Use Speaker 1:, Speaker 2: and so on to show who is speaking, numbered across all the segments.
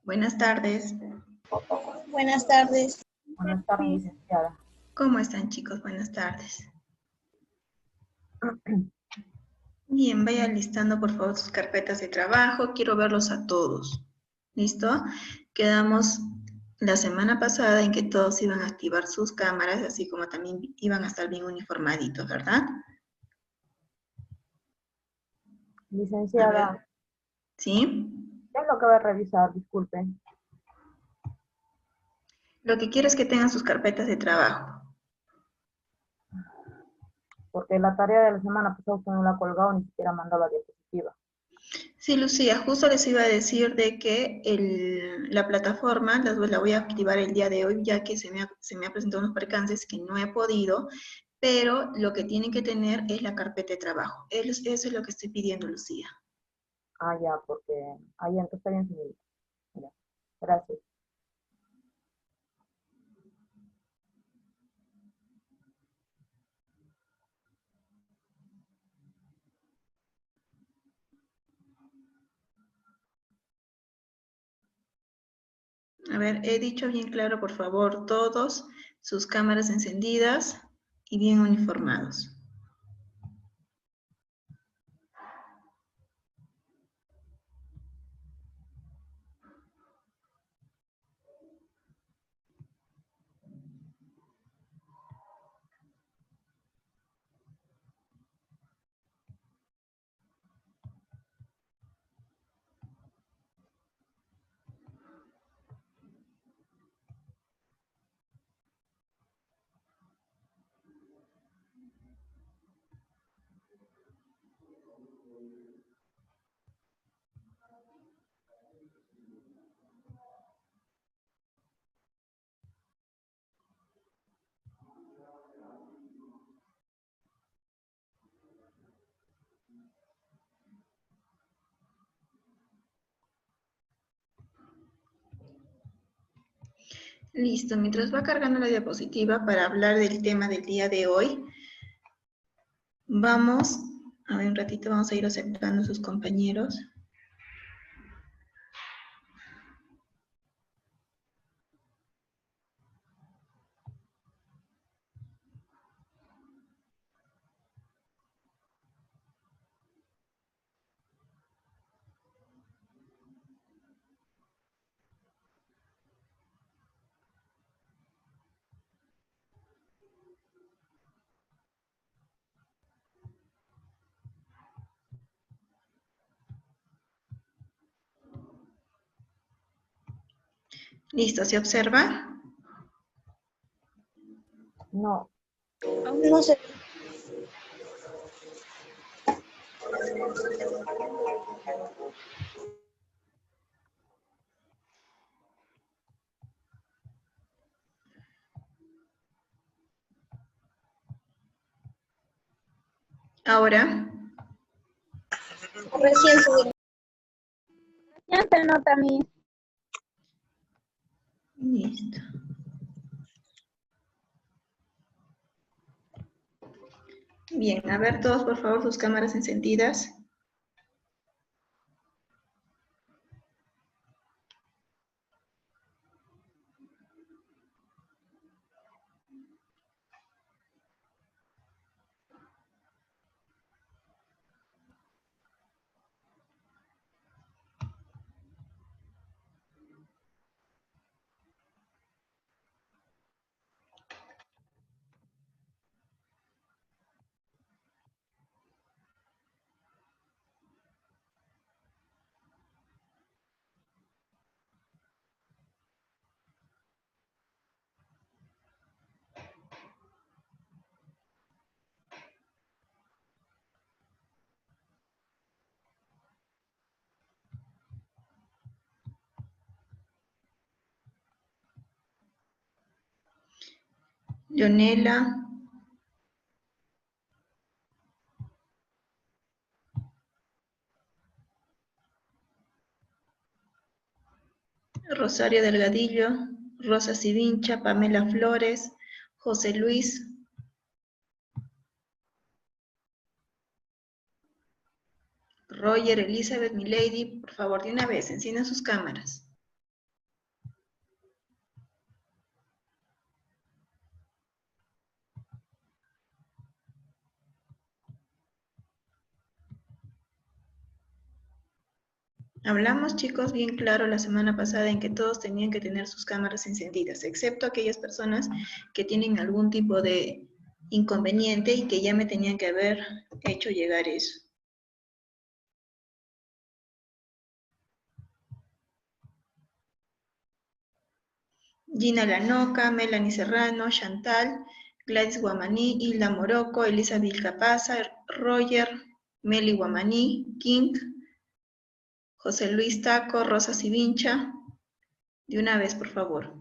Speaker 1: Buenas tardes.
Speaker 2: Buenas tardes.
Speaker 3: Buenas tardes, licenciada.
Speaker 1: ¿Cómo están, chicos? Buenas tardes. Bien, vaya listando por favor sus carpetas de trabajo. Quiero verlos a todos. ¿Listo? Quedamos la semana pasada en que todos iban a activar sus cámaras, así como también iban a estar bien uniformaditos, ¿verdad?
Speaker 3: Licenciada,
Speaker 1: ¿Sí?
Speaker 3: ¿qué es lo que va a revisar? Disculpe.
Speaker 1: Lo que quiero es que tengan sus carpetas de trabajo.
Speaker 3: Porque la tarea de la semana pasada usted no la ha colgado, ni siquiera mandó la diapositiva.
Speaker 1: Sí, Lucía, justo les iba a decir de que la plataforma la voy a activar el día de hoy, ya que se me ha presentado unos percances que no he podido, pero lo que tienen que tener es la carpeta de trabajo. Eso es lo que estoy pidiendo, Lucía.
Speaker 3: Ah, ya, porque... Ah, ya, entonces está bien, señorita. Ya, gracias.
Speaker 1: A ver, he dicho bien claro, por favor, todos sus cámaras encendidas y bien uniformados. Listo, mientras va cargando la diapositiva para hablar del tema del día de hoy, vamos, a ver un ratito, vamos a ir aceptando a sus compañeros. Listo, ¿se observa?
Speaker 3: No,
Speaker 2: Aún no se...
Speaker 1: Ahora,
Speaker 2: Recién se... Ya se nota mi...
Speaker 1: listo. Bien, a ver todos por favor sus cámaras encendidas. Leonela, Rosario Delgadillo, Rosa Sivincha, Pamela Flores, José Luis, Roger, Elizabeth, Milady, por favor, de una vez, enciendan sus cámaras. Hablamos, chicos, bien claro la semana pasada en que todos tenían que tener sus cámaras encendidas, excepto aquellas personas que tienen algún tipo de inconveniente y que ya me tenían que haber hecho llegar eso. Gina Lanoca, Melanie Serrano, Chantal, Gladys Guamaní, Hilda Morocco, Elisa Vilcapaza, Roger, Meli Guamaní, King, José Luis Taco, Rosa Sivincha. De una vez, por favor.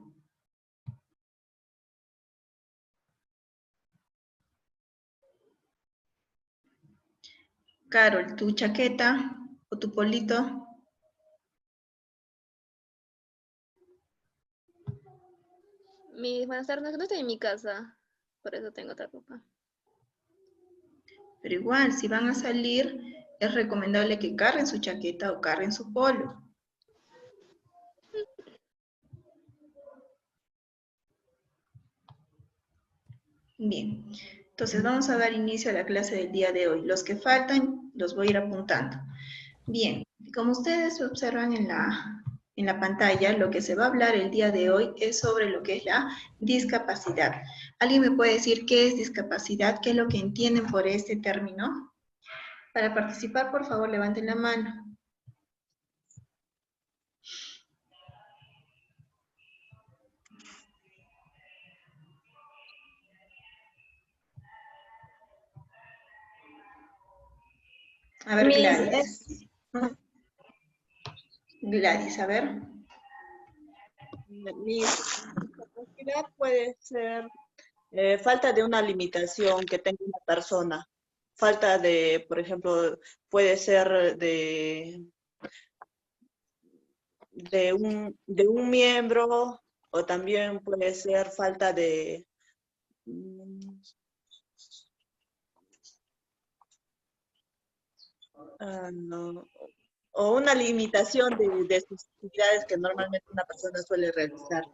Speaker 1: Carol, tu chaqueta o tu polito.
Speaker 4: Buenas tardes, no estoy en mi casa, por eso tengo otra ropa.
Speaker 1: Pero igual, si van a salir, es recomendable que carguen su chaqueta o carguen su polo. Bien, entonces vamos a dar inicio a la clase del día de hoy. Los que faltan los voy a ir apuntando. Bien, como ustedes observan en la pantalla, lo que se va a hablar el día de hoy es sobre lo que es la discapacidad. ¿Alguien me puede decir qué es discapacidad? ¿Qué es lo que entienden por este término? Para participar, por favor, levanten la mano. A ver, Gladys. Gladys, a ver.
Speaker 5: Mi discapacidad puede ser falta de una limitación que tenga una persona. Falta de, por ejemplo, puede ser de un miembro o también puede ser falta de... no, o una limitación de sus actividades que normalmente una persona suele realizar.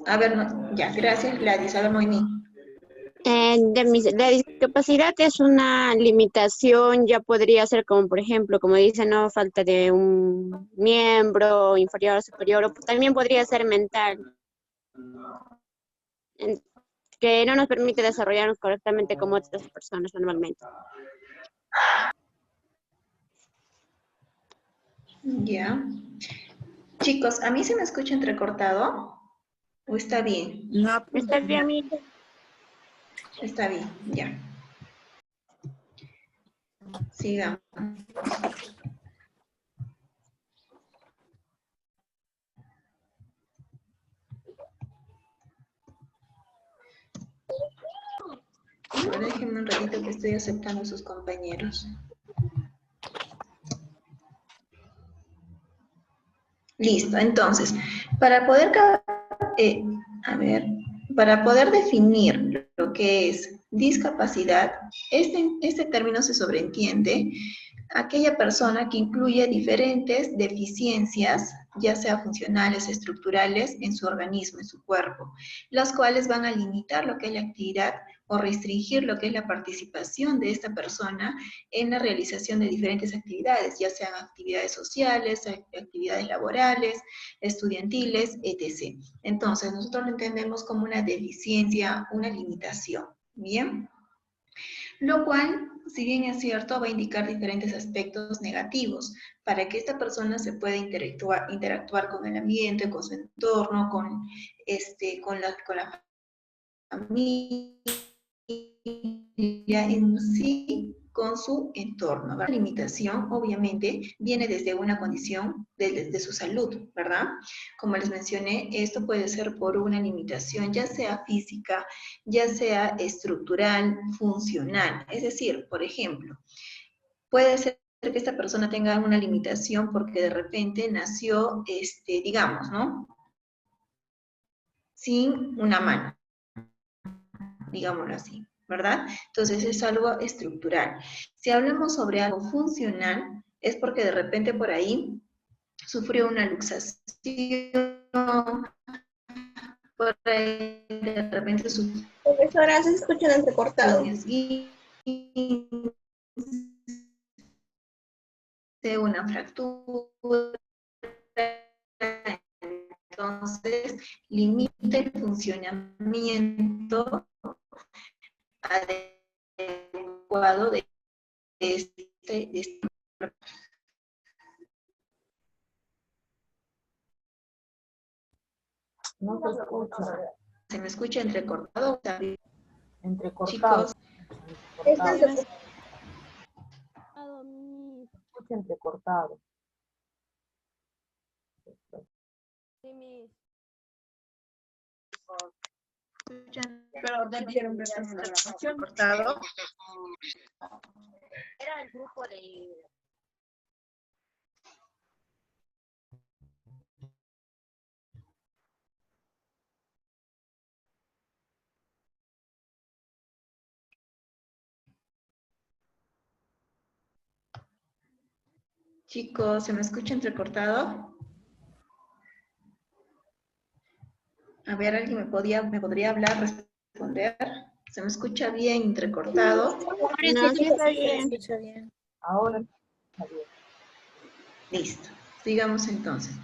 Speaker 1: A ver, no, ya, gracias Gladys. A ver, Noemí.
Speaker 2: La discapacidad es una limitación, ya podría ser como, por ejemplo, como dicen, no falta de un miembro inferior o superior, o también podría ser mental, que no nos permite desarrollarnos correctamente como otras personas normalmente.
Speaker 1: Ya. Chicos, ¿a mí se me escucha entrecortado? ¿O está bien?
Speaker 5: No,
Speaker 2: ¿Está bien, amiga?
Speaker 1: Está bien, ya. Sigamos. Ahora déjenme un ratito que estoy aceptando a sus compañeros. Listo, entonces, para poder, para poder definir lo que es discapacidad, este término se sobreentiende aquella persona que incluye diferentes deficiencias, ya sea funcionales, estructurales, en su organismo, en su cuerpo, las cuales van a limitar lo que es la actividad o restringir lo que es la participación de esta persona en la realización de diferentes actividades, ya sean actividades sociales, actividades laborales, estudiantiles, etc. Entonces, nosotros lo entendemos como una deficiencia, una limitación, ¿bien? Lo cual, si bien es cierto, va a indicar diferentes aspectos negativos para que esta persona se pueda interactuar con el ambiente, con su entorno, con la familia en sí, con su entorno. La limitación, obviamente, viene desde una condición de su salud, ¿verdad? Como les mencioné, esto puede ser por una limitación, ya sea física, ya sea estructural, funcional. Es decir, por ejemplo, puede ser que esta persona tenga una limitación porque de repente nació, digamos, ¿no? Sin una mano, digámoslo así, ¿verdad? Entonces es algo estructural. Si hablamos sobre algo funcional, es porque de repente por ahí sufrió una luxación, por ahí de repente sufrió
Speaker 6: Profesora, se escuchan entrecortado.
Speaker 1: un esguince, una fractura, entonces limita el funcionamiento adecuado de este.
Speaker 3: No se escucha.
Speaker 1: ¿Se me escucha entrecortado?
Speaker 3: Entrecortado.
Speaker 1: Chicos,
Speaker 3: Entrecortado. Se escucha entrecortado.
Speaker 1: pero dijeron que cortado.
Speaker 2: Era el grupo de...
Speaker 1: Chicos, ¿se me escucha entrecortado? A ver, ¿alguien me podría hablar, responder? ¿Se me escucha bien entrecortado?
Speaker 2: No, sí está bien.
Speaker 3: Ahora está bien.
Speaker 1: Listo. Sigamos entonces.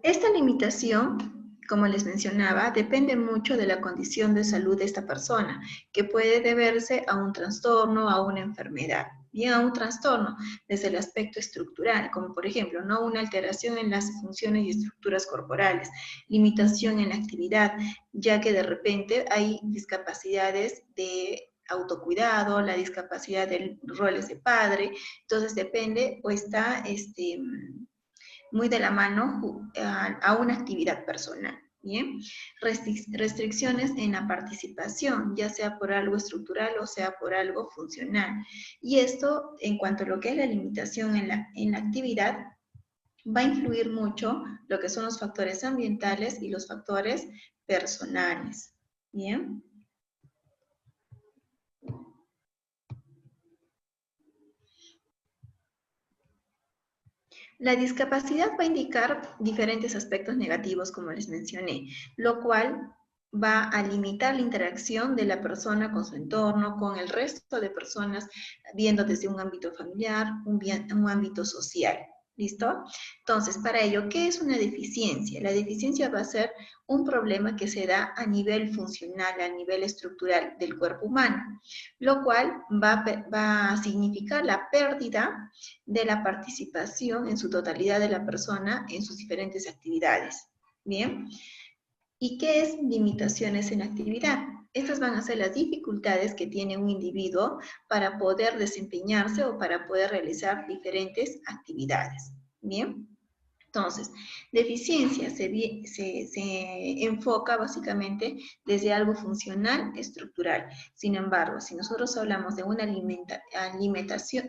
Speaker 1: Esta limitación, como les mencionaba, depende mucho de la condición de salud de esta persona, que puede deberse a un trastorno, a una enfermedad. Bien, a un trastorno desde el aspecto estructural, como por ejemplo, ¿no? Una alteración en las funciones y estructuras corporales, limitación en la actividad, ya que de repente hay discapacidades de autocuidado, la discapacidad de roles de padre, entonces depende o está muy de la mano a una actividad personal. Bien, restricciones en la participación, ya sea por algo estructural o sea por algo funcional. Y esto, en cuanto a lo que es la limitación en la actividad, va a influir mucho lo que son los factores ambientales y los factores personales. Bien. La discapacidad va a indicar diferentes aspectos negativos, como les mencioné, lo cual va a limitar la interacción de la persona con su entorno, con el resto de personas, viendo desde un ámbito familiar, un ámbito social. ¿Listo? Entonces, para ello, ¿qué es una deficiencia? La deficiencia va a ser un problema que se da a nivel funcional, a nivel estructural del cuerpo humano, lo cual va a significar la pérdida de la participación en su totalidad de la persona en sus diferentes actividades. Bien. ¿Y qué es limitaciones en actividad? Estas van a ser las dificultades que tiene un individuo para poder desempeñarse o para poder realizar diferentes actividades. Bien. Entonces, deficiencia se enfoca básicamente desde algo funcional, estructural. Sin embargo, si nosotros hablamos de una limitación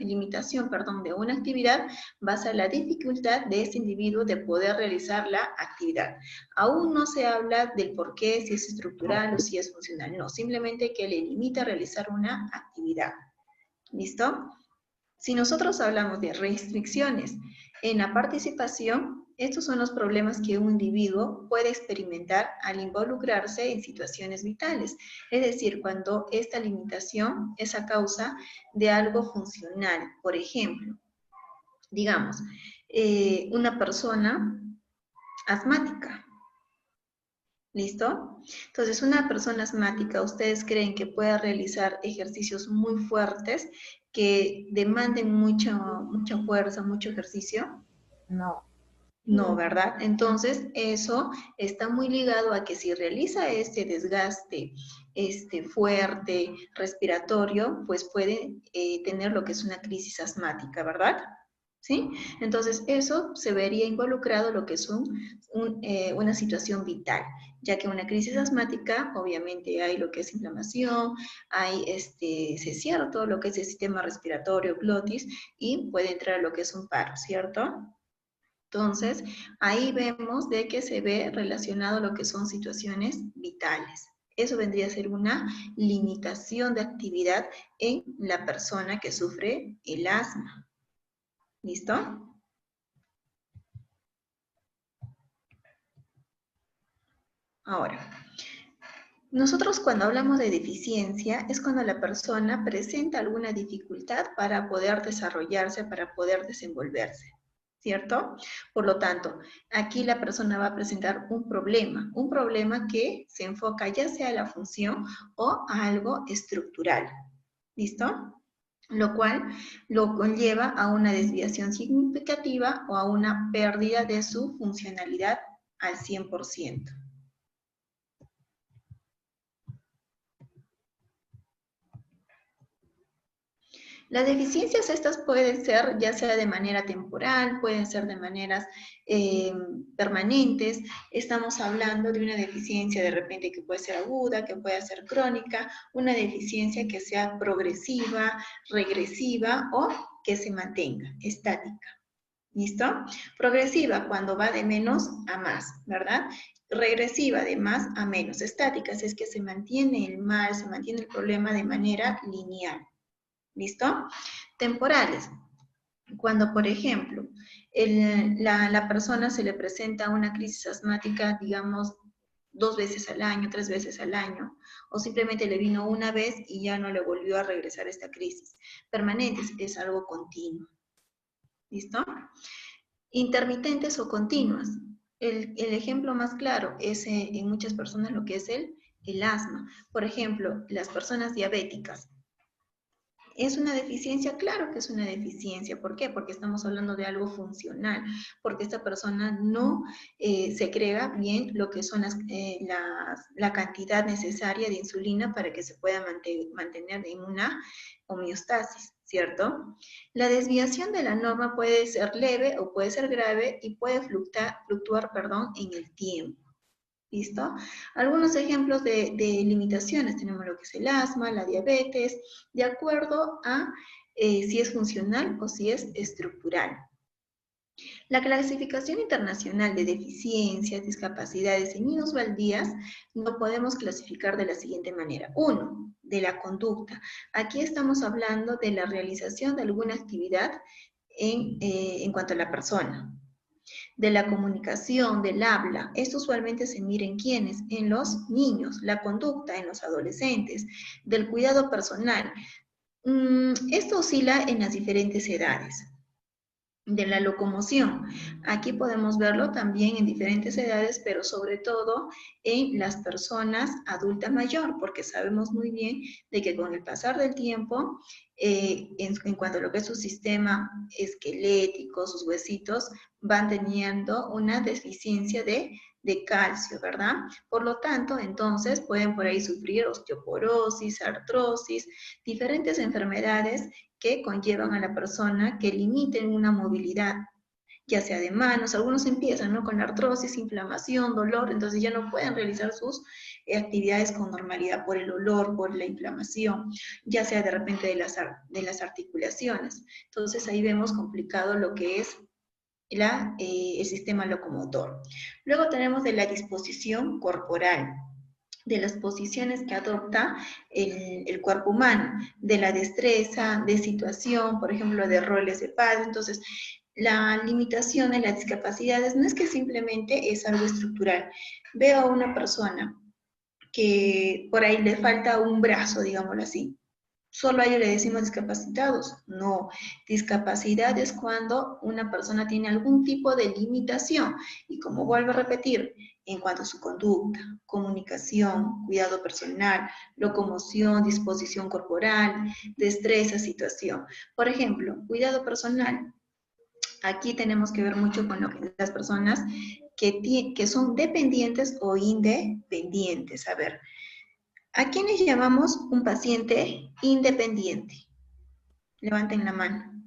Speaker 1: de una actividad, va a ser la dificultad de ese individuo de poder realizar la actividad. Aún no se habla del por qué, si es estructural o si es funcional. No, simplemente que le limita a realizar una actividad. ¿Listo? Si nosotros hablamos de restricciones en la participación, estos son los problemas que un individuo puede experimentar al involucrarse en situaciones vitales. Es decir, cuando esta limitación es a causa de algo funcional. Por ejemplo, digamos, una persona asmática. ¿Listo? Entonces, una persona asmática, ¿ustedes creen que pueda realizar ejercicios muy fuertes que demanden mucha fuerza, mucho ejercicio?
Speaker 3: No.
Speaker 1: No, ¿verdad? Entonces, eso está muy ligado a que si realiza este desgaste fuerte, respiratorio, pues puede tener lo que es una crisis asmática, ¿verdad? ¿Sí? Entonces, eso se vería involucrado lo que es una situación vital, ya que una crisis asmática, obviamente hay lo que es inflamación, hay, se cierra todo lo que es el sistema respiratorio, glotis, y puede entrar lo que es un paro, ¿cierto? Entonces, ahí vemos de que se ve relacionado lo que son situaciones vitales. Eso vendría a ser una limitación de actividad en la persona que sufre el asma. ¿Listo? Ahora, Nosotros cuando hablamos de deficiencia es cuando la persona presenta alguna dificultad para poder desarrollarse, para poder desenvolverse, ¿cierto? Por lo tanto, aquí la persona va a presentar un problema que se enfoca ya sea a la función o a algo estructural, ¿listo? Lo cual lo conlleva a una desviación significativa o a una pérdida de su funcionalidad al 100%. Las deficiencias estas pueden ser ya sea de manera temporal, pueden ser de maneras permanentes. Estamos hablando de una deficiencia de repente que puede ser aguda, que puede ser crónica, una deficiencia que sea progresiva, regresiva o que se mantenga estática. ¿Listo? Progresiva cuando va de menos a más, ¿verdad? Regresiva de más a menos. Estática es que se mantiene el mal, se mantiene el problema de manera lineal. ¿Listo? Temporales. Cuando, por ejemplo, la persona se le presenta una crisis asmática, digamos, 2 veces al año, 3 veces al año, o simplemente le vino una vez y ya no le volvió a regresar esta crisis. Permanentes es algo continuo. ¿Listo? Intermitentes o continuas. El ejemplo más claro es en muchas personas lo que es el asma. Por ejemplo, las personas diabéticas. ¿Es una deficiencia? Claro que es una deficiencia. ¿Por qué? Porque estamos hablando de algo funcional, porque esta persona no segrega bien lo que son la cantidad necesaria de insulina para que se pueda mantener en una homeostasis, ¿cierto? La desviación de la norma puede ser leve o puede ser grave y puede fluctuar en el tiempo. ¿Listo? Algunos ejemplos de limitaciones. Tenemos lo que es el asma, la diabetes, de acuerdo a si es funcional o si es estructural. La clasificación internacional de deficiencias, discapacidades y minusvalías lo podemos clasificar de la siguiente manera. 1. De la conducta. Aquí estamos hablando de la realización de alguna actividad en cuanto a la persona. De la comunicación, del habla. Esto usualmente se mira en quiénes, en los niños, la conducta en los adolescentes, del cuidado personal. Esto oscila en las diferentes edades. De la locomoción. Aquí podemos verlo también en diferentes edades, pero sobre todo en las personas adulta mayor, porque sabemos muy bien de que con el pasar del tiempo, en cuanto a lo que es su sistema esquelético, sus huesitos, van teniendo una deficiencia de calcio, ¿verdad? Por lo tanto, entonces pueden por ahí sufrir osteoporosis, artrosis, diferentes enfermedades que conllevan a la persona que limiten una movilidad, ya sea de manos. Algunos empiezan, ¿no?, con artrosis, inflamación, dolor, entonces ya no pueden realizar sus actividades con normalidad por el olor, por la inflamación, ya sea de repente de las articulaciones. Entonces ahí vemos complicado lo que es el sistema locomotor. Luego tenemos de la disposición corporal, de las posiciones que adopta el cuerpo humano, de la destreza, de situación, por ejemplo, de roles de padre. Entonces, la limitación en las discapacidades no es que simplemente es algo estructural. Veo a una persona que por ahí le falta un brazo, digámoslo así. ¿Solo a ellos le decimos discapacitados? No, discapacidad es cuando una persona tiene algún tipo de limitación. Y como vuelvo a repetir, en cuanto a su conducta, comunicación, cuidado personal, locomoción, disposición corporal, destreza, situación. Por ejemplo, cuidado personal. Aquí tenemos que ver mucho con las personas que son dependientes o independientes. A ver, ¿a quiénes llamamos un paciente independiente? Levanten la mano.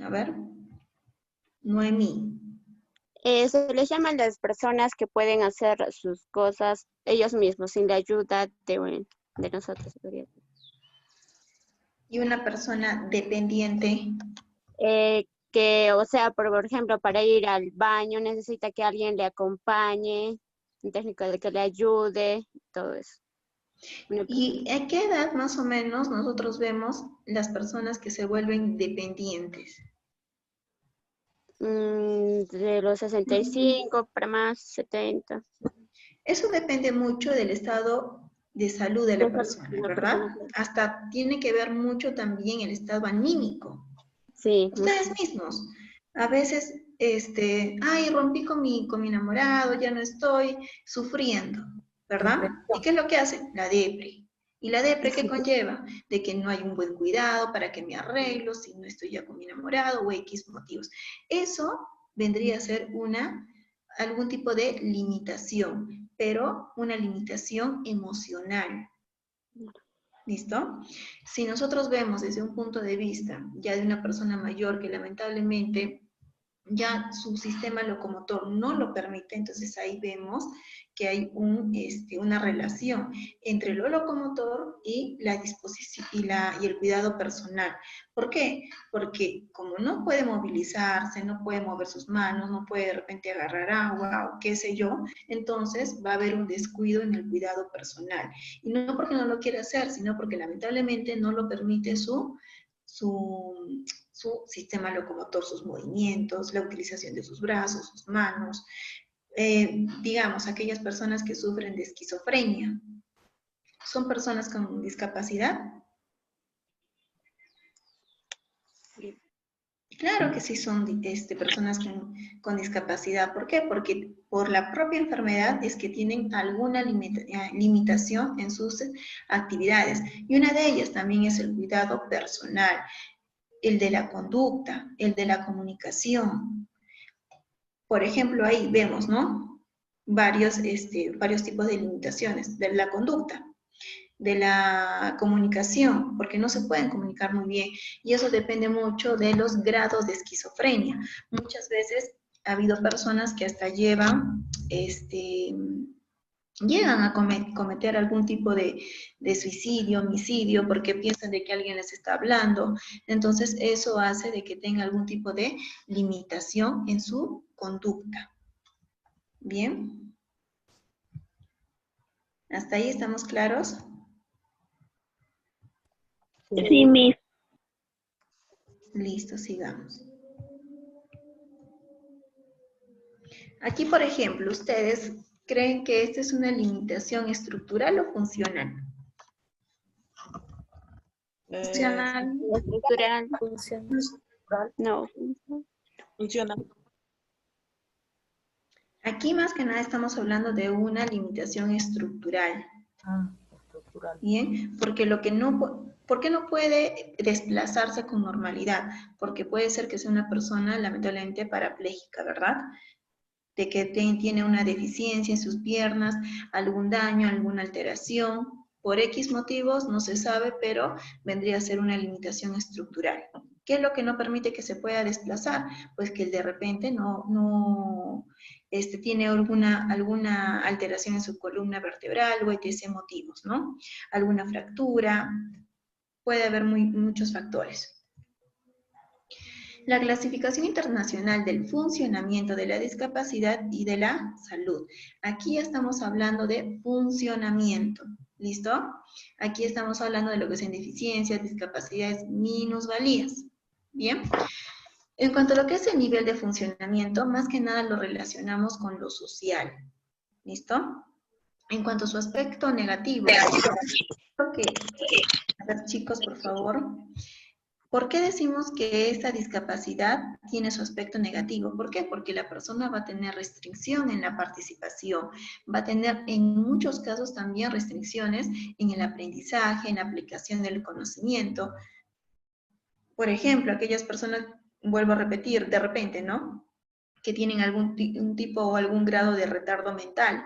Speaker 1: A ver. Noemí.
Speaker 2: Se les llaman las personas que pueden hacer sus cosas ellos mismos, sin la ayuda de nosotros.
Speaker 1: Y una persona dependiente.
Speaker 2: O sea, por ejemplo, para ir al baño necesita que alguien le acompañe, un técnico que le ayude, todo eso.
Speaker 1: ¿Y a qué edad más o menos nosotros vemos las personas que se vuelven dependientes?
Speaker 2: De los 65 para más 70.
Speaker 1: Eso depende mucho del estado de salud de la persona, ¿verdad? Hasta tiene que ver mucho también el estado anímico.
Speaker 2: Sí.
Speaker 1: Ustedes mismos, a veces, ay, rompí con mi enamorado, ya no estoy sufriendo, ¿verdad? ¿Y qué es lo que hacen? La depre. ¿Y la depre qué conlleva? De que no hay un buen cuidado para que me arreglo si no estoy ya con mi enamorado o X motivos. Eso vendría a ser algún tipo de limitación, pero una limitación emocional. ¿Listo? Si nosotros vemos desde un punto de vista ya de una persona mayor que lamentablemente ya su sistema locomotor no lo permite, entonces ahí vemos que hay una relación entre lo locomotor y la disposición y el cuidado personal. ¿Por qué? Porque como no puede movilizarse, no puede mover sus manos, no puede de repente agarrar agua o qué sé yo, entonces va a haber un descuido en el cuidado personal. Y no porque no lo quiera hacer, sino porque lamentablemente no lo permite su sistema locomotor, sus movimientos, la utilización de sus brazos, sus manos. Digamos, aquellas personas que sufren de esquizofrenia, ¿son personas con discapacidad? Claro que sí son personas con discapacidad. ¿Por qué? Porque por la propia enfermedad es que tienen alguna limitación en sus actividades. Y una de ellas también es el cuidado personal, el de la conducta, el de la comunicación. Por ejemplo, ahí vemos, ¿no? Varios tipos de limitaciones de la conducta, de la comunicación, porque no se pueden comunicar muy bien, y eso depende mucho de los grados de esquizofrenia. Muchas veces ha habido personas que hasta llegan a cometer algún tipo de suicidio, homicidio, porque piensan de que alguien les está hablando. Entonces, eso hace de que tenga algún tipo de limitación en su conducta. ¿Bien? ¿Hasta ahí estamos claros?
Speaker 2: Sí, Miss.
Speaker 1: Listo, sigamos. Aquí, por ejemplo, ustedes creen que esta es una limitación estructural o funcional.
Speaker 4: Funcional.
Speaker 2: Estructural. No.
Speaker 5: Funciona.
Speaker 1: Aquí más que nada estamos hablando de una limitación estructural.
Speaker 3: Estructural.
Speaker 1: Bien, porque ¿por qué no puede desplazarse con normalidad? Porque puede ser que sea una persona lamentablemente parapléjica, ¿verdad? De que tiene una deficiencia en sus piernas, algún daño, alguna alteración. Por X motivos, no se sabe, pero vendría a ser una limitación estructural. ¿Qué es lo que no permite que se pueda desplazar? Pues que de repente tiene alguna alteración en su columna vertebral o etc. motivos, ¿no? Alguna fractura, puede haber muchos factores. La clasificación internacional del funcionamiento de la discapacidad y de la salud. Aquí estamos hablando de funcionamiento, ¿listo? Aquí estamos hablando de lo que son deficiencias, discapacidades, minusvalías, ¿bien? En cuanto a lo que es el nivel de funcionamiento, más que nada lo relacionamos con lo social, ¿listo? En cuanto a su aspecto negativo, a ver chicos, por favor. ¿Por qué decimos que esta discapacidad tiene su aspecto negativo? ¿Por qué? Porque la persona va a tener restricción en la participación, va a tener en muchos casos también restricciones en el aprendizaje, en la aplicación del conocimiento. Por ejemplo, aquellas personas, vuelvo a repetir, de repente, ¿no? Que tienen un tipo o algún grado de retardo mental,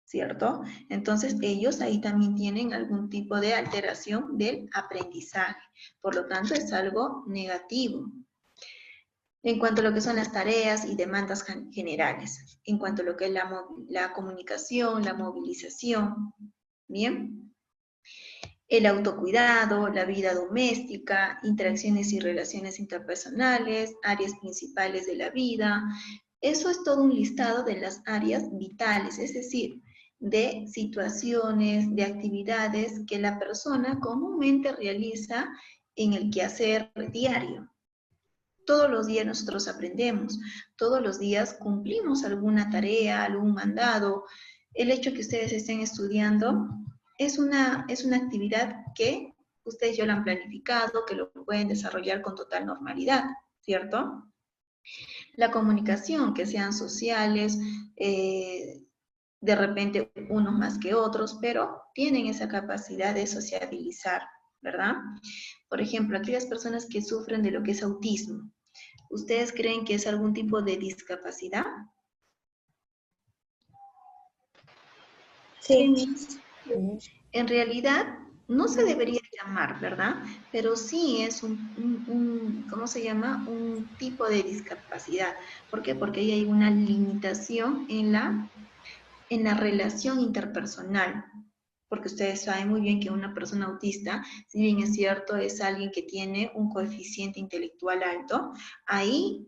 Speaker 1: ¿cierto? Entonces, ellos ahí también tienen algún tipo de alteración del aprendizaje. Por lo tanto, es algo negativo. En cuanto a lo que son las tareas y demandas generales. En cuanto a lo que es la comunicación, la movilización. ¿Bien? El autocuidado, la vida doméstica, interacciones y relaciones interpersonales, áreas principales de la vida. Eso es todo un listado de las áreas vitales, es decir, de situaciones, de actividades que la persona comúnmente realiza en el quehacer diario. Todos los días nosotros aprendemos, todos los días cumplimos alguna tarea, algún mandado. El hecho que ustedes estén estudiando es una actividad que ustedes ya lo han planificado, que lo pueden desarrollar con total normalidad, ¿cierto? La comunicación, que sean sociales, de repente unos más que otros, pero tienen esa capacidad de sociabilizar, ¿verdad? Por ejemplo, aquellas personas que sufren de lo que es autismo, ¿ustedes creen que es algún tipo de discapacidad?
Speaker 2: Sí.
Speaker 1: En realidad, no se debería llamar, ¿verdad? Pero sí es ¿cómo se llama? Un tipo de discapacidad. ¿Por qué? Porque ahí hay una limitación en la relación interpersonal. Porque ustedes saben muy bien que una persona autista, si bien es cierto, es alguien que tiene un coeficiente intelectual alto, ahí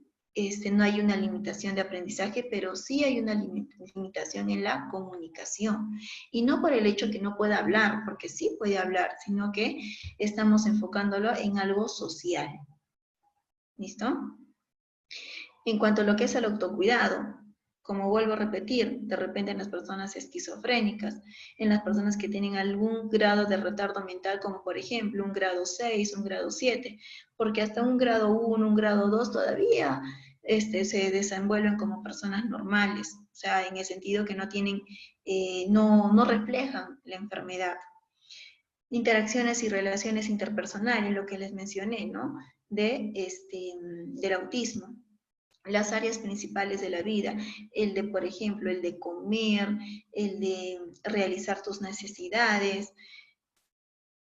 Speaker 1: no hay una limitación de aprendizaje, pero sí hay una limitación en la comunicación. Y no por el hecho que no pueda hablar, porque sí puede hablar, sino que estamos enfocándolo en algo social. ¿Listo? En cuanto a lo que es el autocuidado, como vuelvo a repetir, de repente en las personas esquizofrénicas, en las personas que tienen algún grado de retardo mental, como por ejemplo un grado 6, un grado 7, porque hasta un grado 1, un grado 2 todavía se desenvuelven como personas normales, o sea, en el sentido que no tienen, no reflejan la enfermedad. Interacciones y relaciones interpersonales, lo que les mencioné, ¿no? Del autismo. Las áreas principales de la vida, el de, por ejemplo, el de comer, el de realizar tus necesidades.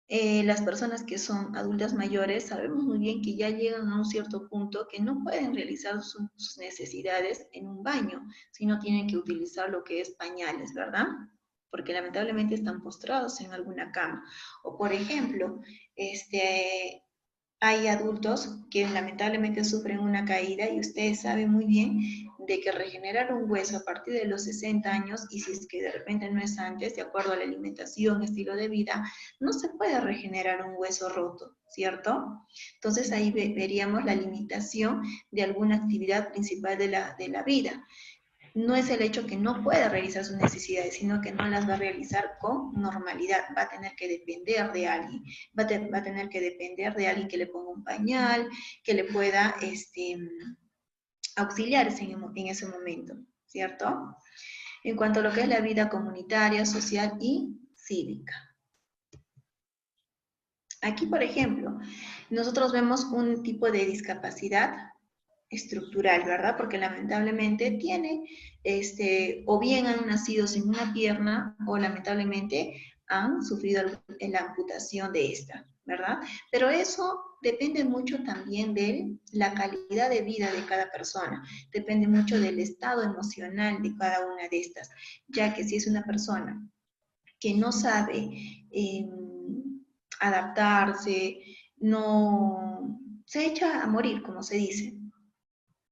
Speaker 1: Las personas que son adultas mayores sabemos muy bien que ya llegan a un cierto punto que no pueden realizar sus necesidades en un baño, sino tienen que utilizar lo que es pañales, ¿verdad? Porque lamentablemente están postrados en alguna cama. O por ejemplo, hay adultos que lamentablemente sufren una caída y ustedes saben muy bien de que regenerar un hueso a partir de los 60 años, y si es que de repente no es antes, de acuerdo a la alimentación, estilo de vida, no se puede regenerar un hueso roto, ¿cierto? Entonces ahí veríamos la limitación de alguna actividad principal de la vida. No es el hecho que no pueda realizar sus necesidades, sino que no las va a realizar con normalidad. Va a tener que depender de alguien. Va a tener que depender de alguien que le ponga un pañal, que le pueda auxiliarse en ese momento, ¿cierto? En cuanto a lo que es la vida comunitaria, social y cívica. Aquí, por ejemplo, nosotros vemos un tipo de discapacidad estructural, ¿verdad? Porque lamentablemente tiene, o bien han nacido sin una pierna, o lamentablemente han sufrido la amputación de esta, ¿verdad? Pero eso depende mucho también de la calidad de vida de cada persona, depende mucho del estado emocional de cada una de estas, ya que si es una persona que no sabe adaptarse, no se echa a morir, como se dice.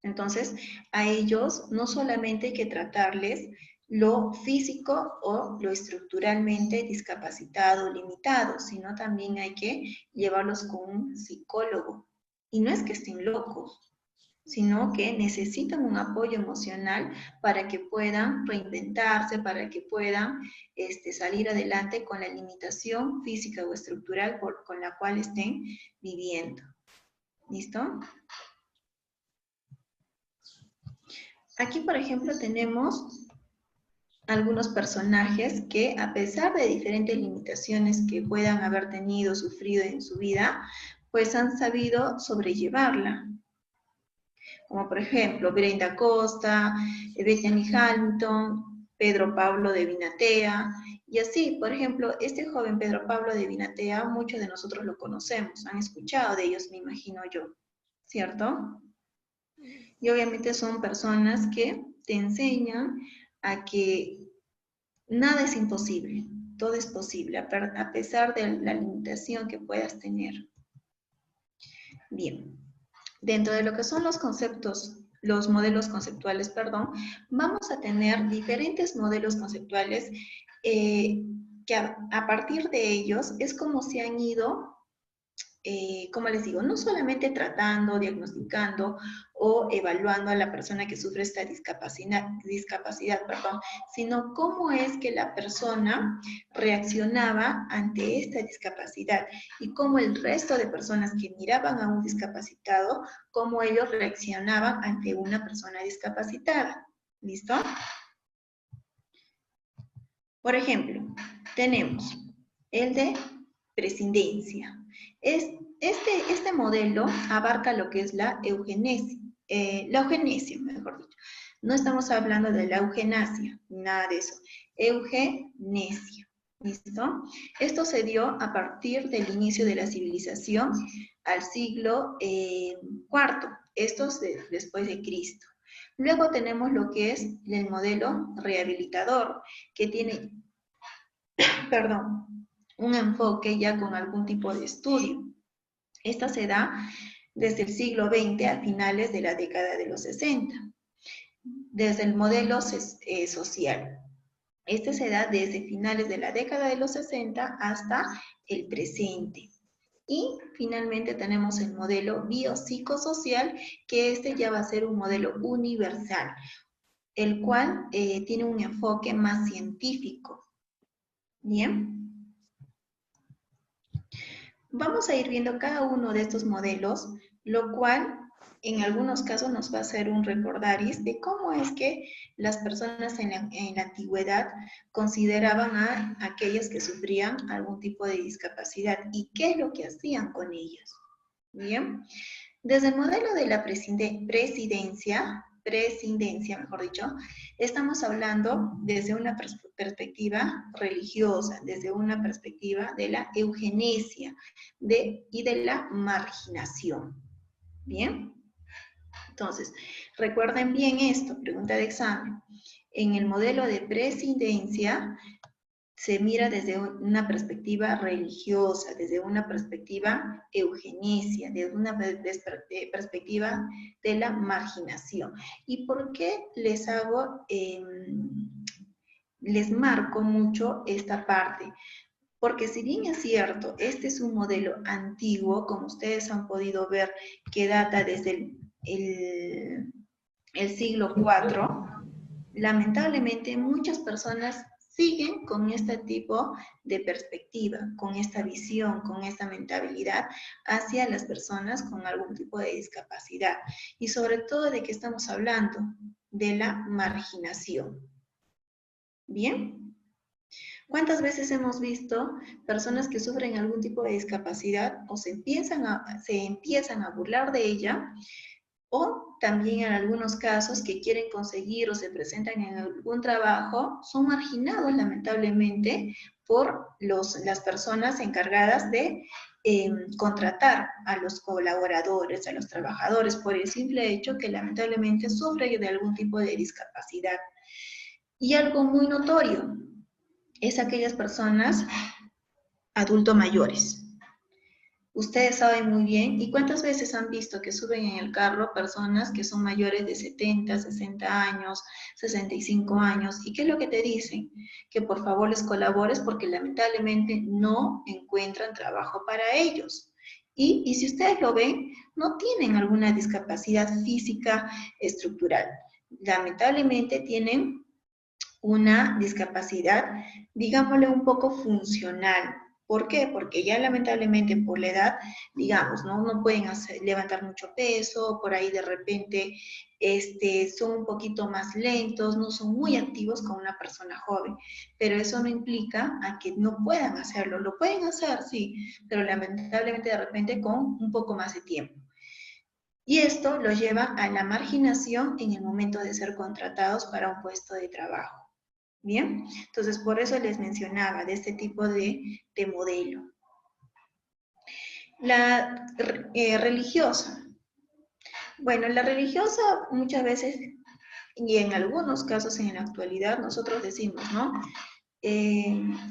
Speaker 1: Entonces, a ellos no solamente hay que tratarles lo físico o lo estructuralmente discapacitado, limitado, sino también hay que llevarlos con un psicólogo. Y no es que estén locos, sino que necesitan un apoyo emocional para que puedan reinventarse, para que puedan salir adelante con la limitación física o estructural con la cual estén viviendo. ¿Listo? Aquí, por ejemplo, tenemos algunos personajes que, a pesar de diferentes limitaciones que puedan haber tenido, sufrido en su vida, pues han sabido sobrellevarla. Como por ejemplo, Brenda Costa, Bethany Hamilton, Pedro Pablo de Vinatea, y así, por ejemplo, este joven Pedro Pablo de Vinatea, muchos de nosotros lo conocemos, han escuchado de ellos, me imagino yo, ¿cierto? Y obviamente son personas que te enseñan a que nada es imposible, todo es posible, a pesar de la limitación que puedas tener. Bien, dentro de lo que son los conceptos, los modelos conceptuales, perdón, vamos a tener diferentes modelos conceptuales que a partir de ellos es como se han ido como les digo, no solamente tratando, diagnosticando o evaluando a la persona que sufre esta discapacidad, sino cómo es que la persona reaccionaba ante esta discapacidad y cómo el resto de personas que miraban a un discapacitado, cómo ellos reaccionaban ante una persona discapacitada. ¿Listo? Por ejemplo, tenemos el de prescindencia. Este modelo abarca lo que es la eugenesia, mejor dicho. No estamos hablando de la eugenasia, nada de eso. Eugenesia, ¿listo? Esto se dio a partir del inicio de la civilización al siglo IV, esto es después de Cristo. Luego tenemos lo que es el modelo rehabilitador, que tiene, un enfoque ya con algún tipo de estudio. Esta se da desde el siglo XX a finales de la década de los 60, desde el modelo social. Este se da desde finales de la década de los 60 hasta el presente. Y finalmente tenemos el modelo biopsicosocial, que este ya va a ser un modelo universal, el cual tiene un enfoque más científico. Bien. Vamos a ir viendo cada uno de estos modelos, lo cual en algunos casos nos va a hacer un recordaris de cómo es que las personas en la antigüedad consideraban a aquellas que sufrían algún tipo de discapacidad y qué es lo que hacían con ellas. Bien, desde el modelo de la prescindencia, mejor dicho, estamos hablando desde una perspectiva religiosa, desde una perspectiva de la eugenesia y de la marginación. ¿Bien? Entonces, recuerden bien esto, pregunta de examen. En el modelo de prescindencia se mira desde una perspectiva religiosa, desde una perspectiva eugenesia, desde una perspectiva de la marginación. ¿Y por qué les marco mucho esta parte? Porque si bien es cierto, este es un modelo antiguo, como ustedes han podido ver, que data desde el siglo IV, lamentablemente muchas personas siguen con este tipo de perspectiva, con esta visión, con esta mentalidad hacia las personas con algún tipo de discapacidad. Y sobre todo de que estamos hablando de la marginación. ¿Bien? ¿Cuántas veces hemos visto personas que sufren algún tipo de discapacidad o se empiezan a burlar de ella? O también en algunos casos que quieren conseguir o se presentan en algún trabajo, son marginados lamentablemente por las personas encargadas de contratar a los colaboradores, a los trabajadores, por el simple hecho que lamentablemente sufren de algún tipo de discapacidad. Y algo muy notorio es aquellas personas adultos mayores. Ustedes saben muy bien, ¿y cuántas veces han visto que suben en el carro personas que son mayores de 70, 60 años, 65 años? ¿Y qué es lo que te dicen? Que por favor les colabores porque lamentablemente no encuentran trabajo para ellos. Y si ustedes lo ven, no tienen alguna discapacidad física estructural. Lamentablemente tienen una discapacidad, digámosle, un poco funcional. ¿Por qué? Porque ya lamentablemente por la edad, digamos, no pueden levantar mucho peso, por ahí de repente son un poquito más lentos, no son muy activos como una persona joven, pero eso no implica a que no puedan hacerlo. Lo pueden hacer, sí, pero lamentablemente de repente con un poco más de tiempo. Y esto los lleva a la marginación en el momento de ser contratados para un puesto de trabajo. ¿Bien? Entonces, por eso les mencionaba de este tipo de modelo. La religiosa. Bueno, la religiosa muchas veces, y en algunos casos en la actualidad, nosotros decimos, ¿no?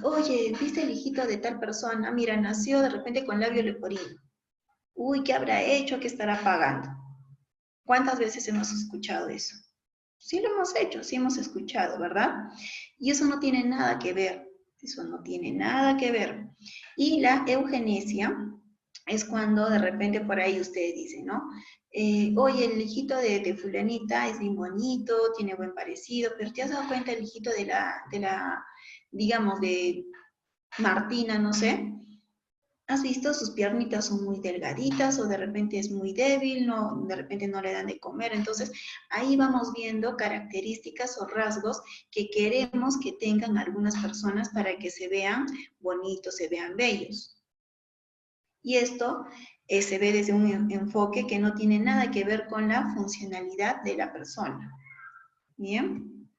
Speaker 1: Oye, ¿viste el hijito de tal persona? Mira, nació de repente con labio leporino. Uy, ¿qué habrá hecho? ¿Qué estará pagando? ¿Cuántas veces hemos escuchado eso? Sí lo hemos hecho, sí hemos escuchado, ¿verdad? Y eso no tiene nada que ver, eso no tiene nada que ver. Y la eugenesia es cuando de repente por ahí ustedes dicen, ¿no? Oye, el hijito de fulanita es bien bonito, tiene buen parecido, pero ¿te has dado cuenta el hijito digamos, de Martina, no sé? ¿Has visto? Sus piernitas son muy delgaditas o de repente es muy débil, no, de repente no le dan de comer. Entonces, ahí vamos viendo características o rasgos que queremos que tengan algunas personas para que se vean bonitos, se vean bellos. Y esto se ve desde un enfoque que no tiene nada que ver con la funcionalidad de la persona. Bien.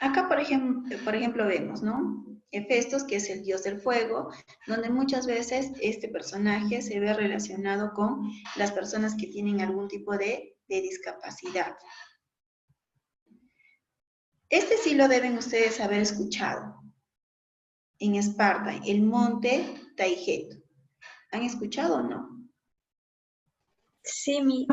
Speaker 1: Acá, por ejemplo, vemos, ¿no? Hefestos, que es el dios del fuego, donde muchas veces este personaje se ve relacionado con las personas que tienen algún tipo de discapacidad. Este sí lo deben ustedes haber escuchado. En Esparta, el monte Taygeto. ¿Han escuchado o no?
Speaker 6: Sí,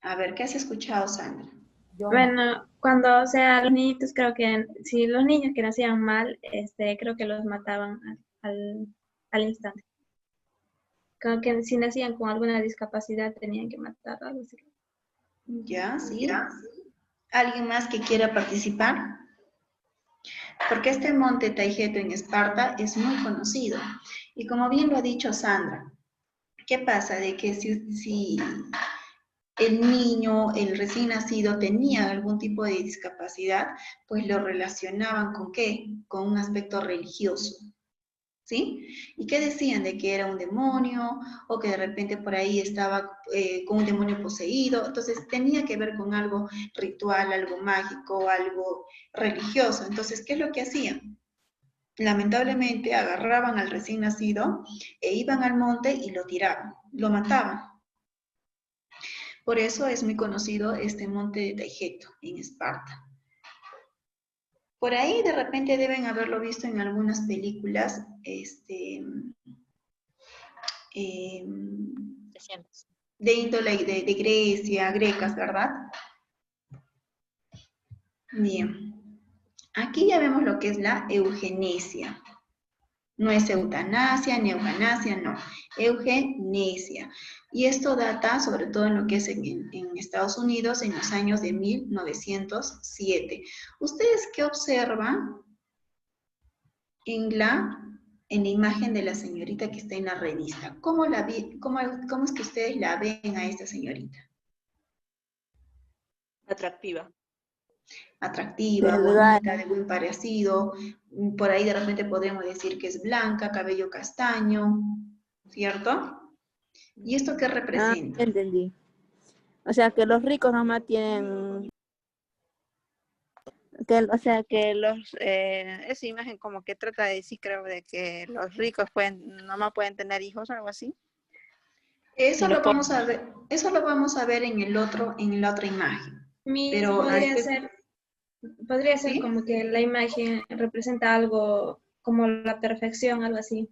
Speaker 1: A ver, ¿qué has escuchado, Sandra?
Speaker 3: Yo no.
Speaker 6: bueno, cuando, o sea, los niñitos creo que, si los niños que nacían mal, creo que los mataban al instante. Creo que si nacían con alguna discapacidad tenían que matar, algo así.
Speaker 1: ¿Ya? ¿Sí? ¿Alguien más que quiera participar? Porque este monte Taygeto en Esparta es muy conocido. Y como bien lo ha dicho Sandra, ¿qué pasa? De que si el niño, el recién nacido, tenía algún tipo de discapacidad, pues lo relacionaban ¿con qué? Con un aspecto religioso. ¿Sí? ¿Y qué decían? De que era un demonio o que de repente por ahí estaba con un demonio poseído. Entonces tenía que ver con algo ritual, algo mágico, algo religioso. Entonces, ¿qué es lo que hacían? Lamentablemente agarraban al recién nacido e iban al monte y lo tiraban, lo mataban. Por eso es muy conocido este monte de Taygeto en Esparta. Por ahí de repente deben haberlo visto en algunas películas, de índole de Grecia, grecas, ¿verdad? Bien. Aquí ya vemos lo que es la eugenesia. No es eutanasia, ni euganasia, no. Eugenesia. Y esto data sobre todo en lo que es en Estados Unidos en los años de 1907. ¿Ustedes qué observan en la imagen de la señorita que está en la revista? ¿Cómo es que ustedes la ven a esta señorita?
Speaker 5: Atractiva.
Speaker 1: Atractiva, bonita, de buen parecido. Por ahí de repente podríamos decir que es blanca, cabello castaño, ¿cierto? ¿Y esto qué representa?
Speaker 7: Entendí. O sea, que los ricos nomás tienen... o sea, que esa imagen como que trata de decir, creo, de que los ricos nomás pueden tener hijos o algo así.
Speaker 1: Eso lo vamos a ver en la otra imagen. Pero
Speaker 6: podría ser
Speaker 1: ¿sí?
Speaker 6: como que la imagen representa algo como la perfección, algo así.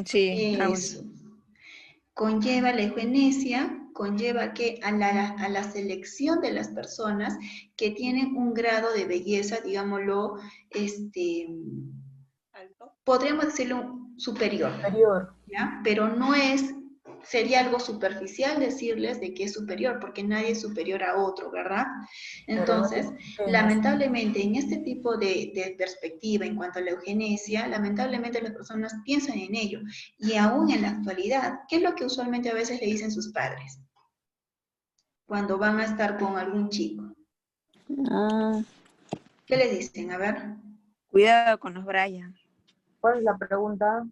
Speaker 7: Sí,
Speaker 1: Eso. Conlleva la eugenesia, conlleva que a la selección de las personas que tienen un grado de belleza, digámoslo, podríamos decirlo superior, ¿ya? Pero no sería algo superficial decirles de que es superior, porque nadie es superior a otro, ¿verdad? Entonces, lamentablemente, en este tipo de perspectiva en cuanto a la eugenesia, lamentablemente las personas piensan en ello, y aún en la actualidad, ¿qué es lo que usualmente a veces le dicen sus padres? Cuando van a estar con algún chico. ¿Qué le dicen? A ver.
Speaker 7: Cuidado con los Brian.
Speaker 3: ¿Cuál es la pregunta?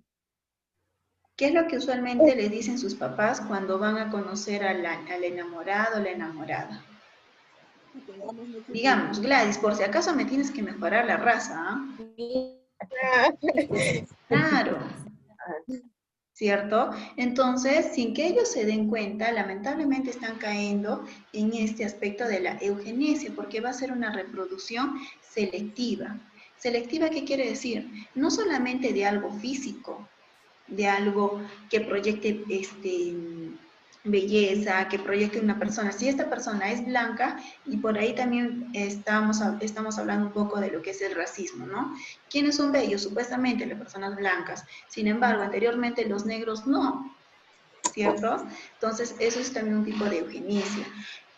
Speaker 1: ¿Qué es lo que usualmente les dicen sus papás cuando van a conocer al enamorado o la enamorada? Digamos, Gladys, por si acaso me tienes que mejorar la raza, ¿ah? Claro, ¿cierto? Entonces, sin que ellos se den cuenta, lamentablemente están cayendo en este aspecto de la eugenesia, porque va a ser una reproducción selectiva. ¿Selectiva qué quiere decir? No solamente de algo físico, de algo que proyecte belleza, que proyecte una persona. Si esta persona es blanca, y por ahí también estamos hablando un poco de lo que es el racismo, ¿no? ¿Quiénes son bellos? Supuestamente las personas blancas. Sin embargo, anteriormente los negros no, ¿cierto? Entonces, eso es también un tipo de eugenesia.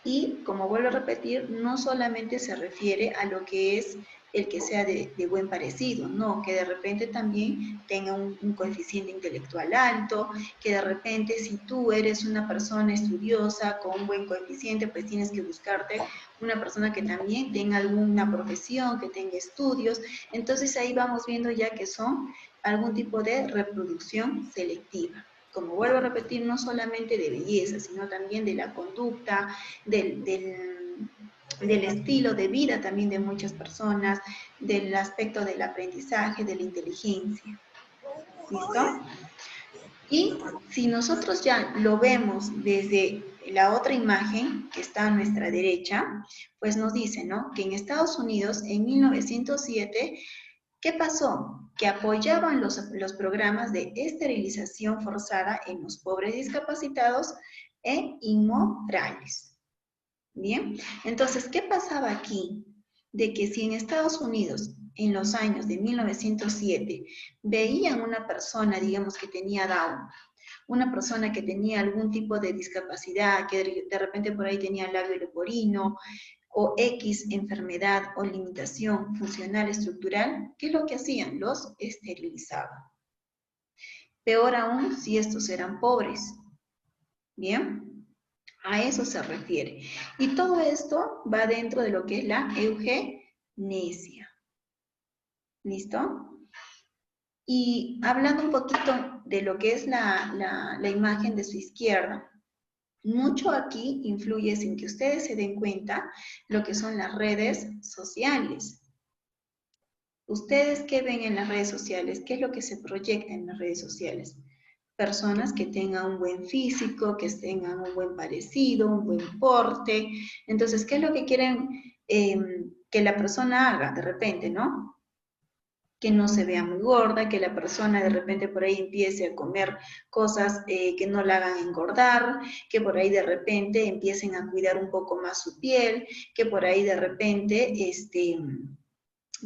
Speaker 1: Y, como vuelvo a repetir, no solamente se refiere a lo que es el que sea de buen parecido, no, que de repente también tenga un coeficiente intelectual alto, que de repente si tú eres una persona estudiosa con un buen coeficiente, pues tienes que buscarte una persona que también tenga alguna profesión, que tenga estudios. Entonces ahí vamos viendo ya que son algún tipo de reproducción selectiva. Como vuelvo a repetir, no solamente de belleza, sino también de la conducta, del estilo de vida también de muchas personas, del aspecto del aprendizaje, de la inteligencia. ¿Listo? Y si nosotros ya lo vemos desde la otra imagen que está a nuestra derecha, pues nos dice, ¿no? Que en Estados Unidos, en 1907, ¿qué pasó? Que apoyaban los programas de esterilización forzada en los pobres discapacitados e inmorales. Bien, entonces, ¿qué pasaba aquí? De que si en Estados Unidos, en los años de 1907, veían una persona, digamos, que tenía Down, una persona que tenía algún tipo de discapacidad, que de repente por ahí tenía labio leporino, o X enfermedad o limitación funcional estructural, ¿qué es lo que hacían? Los esterilizaban. Peor aún si estos eran pobres. ¿Bien? A eso se refiere. Y todo esto va dentro de lo que es la eugenesia. ¿Listo? Y hablando un poquito de lo que es la imagen de su izquierda, mucho aquí influye sin que ustedes se den cuenta lo que son las redes sociales. ¿Ustedes qué ven en las redes sociales? ¿Qué es lo que se proyecta en las redes sociales? Personas que tengan un buen físico, que tengan un buen parecido, un buen porte. Entonces, ¿qué es lo que quieren que la persona haga de repente, no? Que no se vea muy gorda, que la persona de repente por ahí empiece a comer cosas que no la hagan engordar, que por ahí de repente empiecen a cuidar un poco más su piel, que por ahí de repente,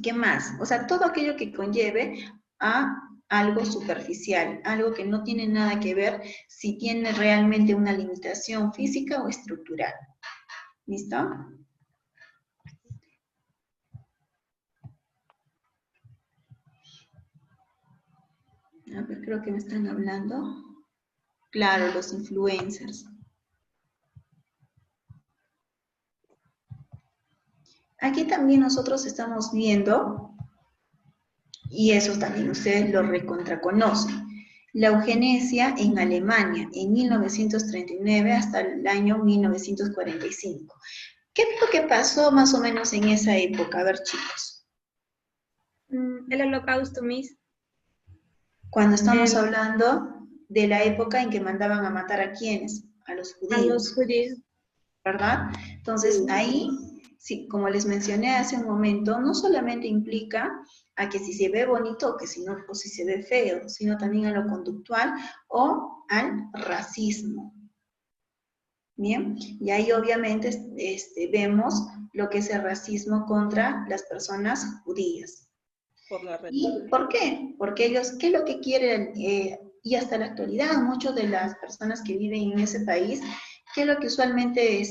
Speaker 1: ¿qué más? O sea, todo aquello que conlleve a algo superficial, algo que no tiene nada que ver si tiene realmente una limitación física o estructural. ¿Listo? A ver, creo que me están hablando. Claro, los influencers. Aquí también nosotros estamos viendo, y eso también ustedes lo recontraconocen, la eugenesia en Alemania, en 1939 hasta el año 1945. ¿Qué es lo que pasó más o menos en esa época? A ver, chicos.
Speaker 6: El holocausto, Miss.
Speaker 1: Cuando estamos hablando de la época en que mandaban a matar a quiénes, a los judíos.
Speaker 6: A los judíos.
Speaker 1: ¿Verdad? Entonces ahí, sí, como les mencioné hace un momento, no solamente implica a que si se ve bonito o si se ve feo, sino también a lo conductual o al racismo. Bien, y ahí obviamente vemos lo que es el racismo contra las personas judías. ¿Y por qué? Porque ellos, ¿qué es lo que quieren? Y hasta la actualidad, muchas de las personas que viven en ese país, ¿qué es lo que usualmente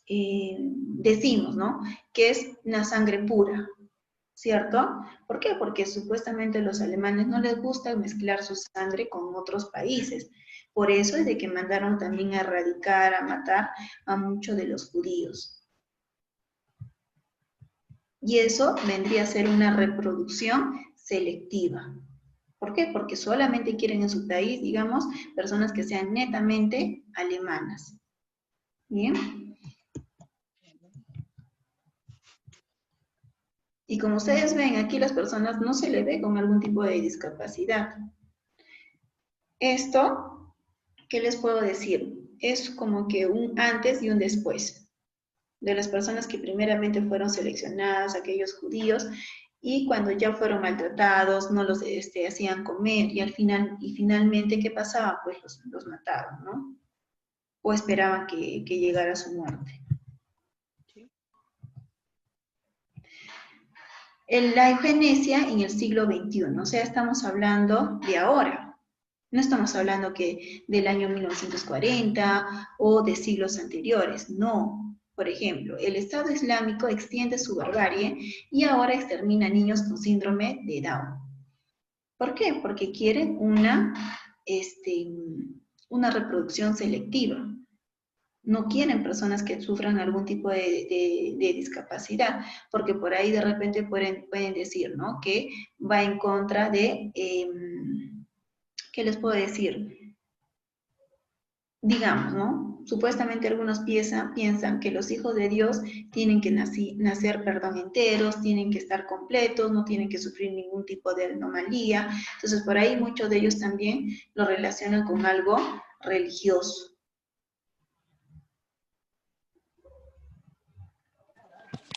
Speaker 1: decimos, ¿no? Que es una sangre pura, ¿cierto? ¿Por qué? Porque supuestamente a los alemanes no les gusta mezclar su sangre con otros países. Por eso es de que mandaron también a erradicar, a matar a muchos de los judíos. Y eso vendría a ser una reproducción selectiva. ¿Por qué? Porque solamente quieren en su país, digamos, personas que sean netamente alemanas. ¿Bien? Y como ustedes ven, aquí las personas no se le ve con algún tipo de discapacidad. Esto, ¿qué les puedo decir? Es como que un antes y un después de las personas que primeramente fueron seleccionadas, aquellos judíos, y cuando ya fueron maltratados, no los hacían comer, y finalmente, ¿qué pasaba? Pues los mataban, ¿no? O esperaban que llegara su muerte. La eugenesia en el siglo XXI, o sea, estamos hablando de ahora. No estamos hablando que del año 1940 o de siglos anteriores, no. Por ejemplo, el Estado Islámico extiende su barbarie y ahora extermina niños con síndrome de Down. ¿Por qué? Porque quieren una reproducción selectiva. No quieren personas que sufran algún tipo de discapacidad, porque por ahí de repente pueden decir, ¿no? Que va en contra de, ¿qué les puedo decir? Digamos, ¿no? Supuestamente algunos piensan que los hijos de Dios tienen que nacer enteros, tienen que estar completos, no tienen que sufrir ningún tipo de anomalía. Entonces, por ahí muchos de ellos también lo relacionan con algo religioso.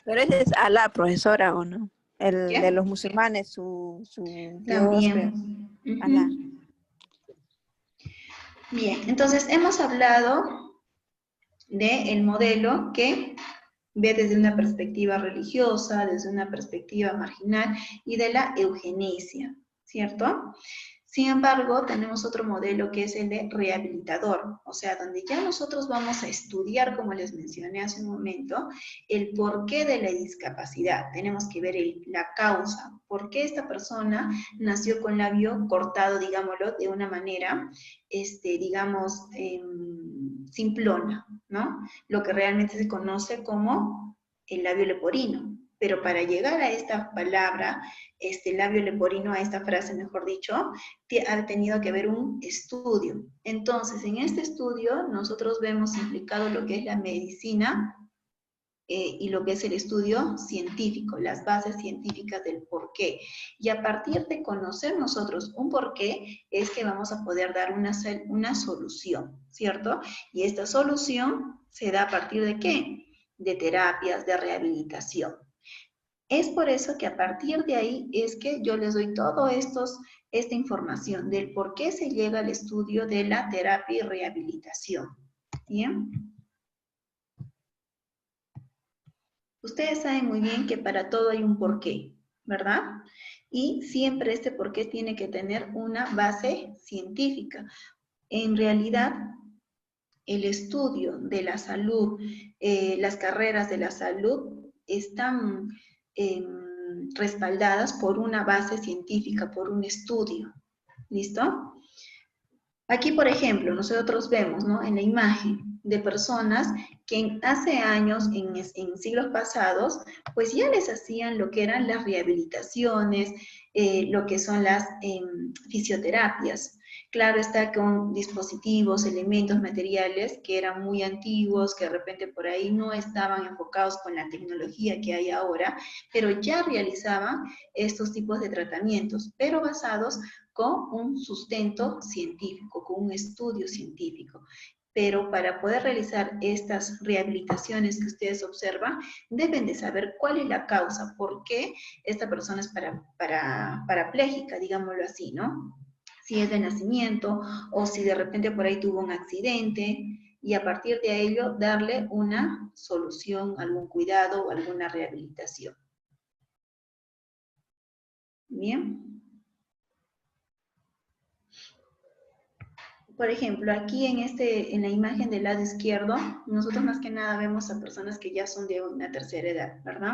Speaker 7: Pero ese es Alá, profesora, ¿o no? El
Speaker 1: ¿Qué?
Speaker 7: de los musulmanes, su Dios,
Speaker 1: También.
Speaker 7: Alá.
Speaker 1: Bien, entonces hemos hablado del modelo que ve desde una perspectiva religiosa, desde una perspectiva marginal y de la eugenesia, ¿cierto? Sin embargo, tenemos otro modelo que es el de rehabilitador, o sea, donde ya nosotros vamos a estudiar, como les mencioné hace un momento, el porqué de la discapacidad. Tenemos que ver la causa, por qué esta persona nació con labio cortado, digámoslo, de una manera, digamos, simplona, ¿no? Lo que realmente se conoce como el labio leporino. Pero para llegar a esta palabra, labio leporino, a esta frase, mejor dicho, ha tenido que haber un estudio. Entonces, en este estudio, nosotros vemos implicado lo que es la medicina y lo que es el estudio científico, las bases científicas del porqué. Y a partir de conocer nosotros un porqué, es que vamos a poder dar una solución, ¿cierto? Y esta solución se da a partir de ¿qué? De terapias, de rehabilitación. Es por eso que a partir de ahí es que yo les doy esta información del por qué se llega al estudio de la terapia y rehabilitación. ¿Bien? Ustedes saben muy bien que para todo hay un porqué, ¿verdad? Y siempre este porqué tiene que tener una base científica. En realidad, el estudio de la salud, las carreras de la salud están respaldadas por una base científica, por un estudio. ¿Listo? Aquí, por ejemplo, nosotros vemos, ¿no? En la imagen de personas que hace años, en siglos pasados, pues ya les hacían lo que eran las rehabilitaciones, lo que son las fisioterapias. Claro está con dispositivos, elementos, materiales que eran muy antiguos, que de repente por ahí no estaban enfocados con la tecnología que hay ahora, pero ya realizaban estos tipos de tratamientos, pero basados con un sustento científico, con un estudio científico. Pero para poder realizar estas rehabilitaciones que ustedes observan, deben de saber cuál es la causa, por qué esta persona es parapléjica, digámoslo así, ¿no? Si es de nacimiento o si de repente por ahí tuvo un accidente, y a partir de ello darle una solución, algún cuidado o alguna rehabilitación. Bien. Por ejemplo, aquí en la imagen del lado izquierdo, nosotros más que nada vemos a personas que ya son de una tercera edad, ¿verdad?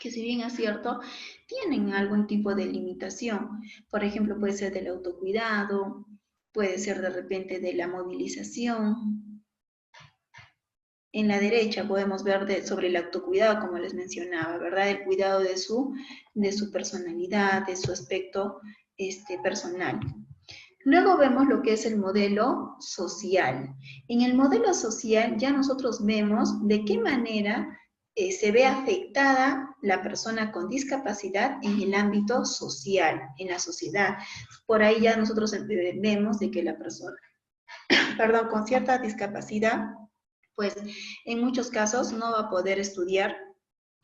Speaker 1: Que si bien es cierto, tienen algún tipo de limitación. Por ejemplo, puede ser del autocuidado, puede ser de repente de la movilización. En la derecha podemos ver sobre el autocuidado, como les mencionaba, ¿verdad? El cuidado de su personalidad, de su aspecto personal. Luego vemos lo que es el modelo social. En el modelo social ya nosotros vemos de qué manera se ve afectada la persona con discapacidad en el ámbito social, en la sociedad. Por ahí ya nosotros vemos de que la persona, con cierta discapacidad, pues en muchos casos no va a poder estudiar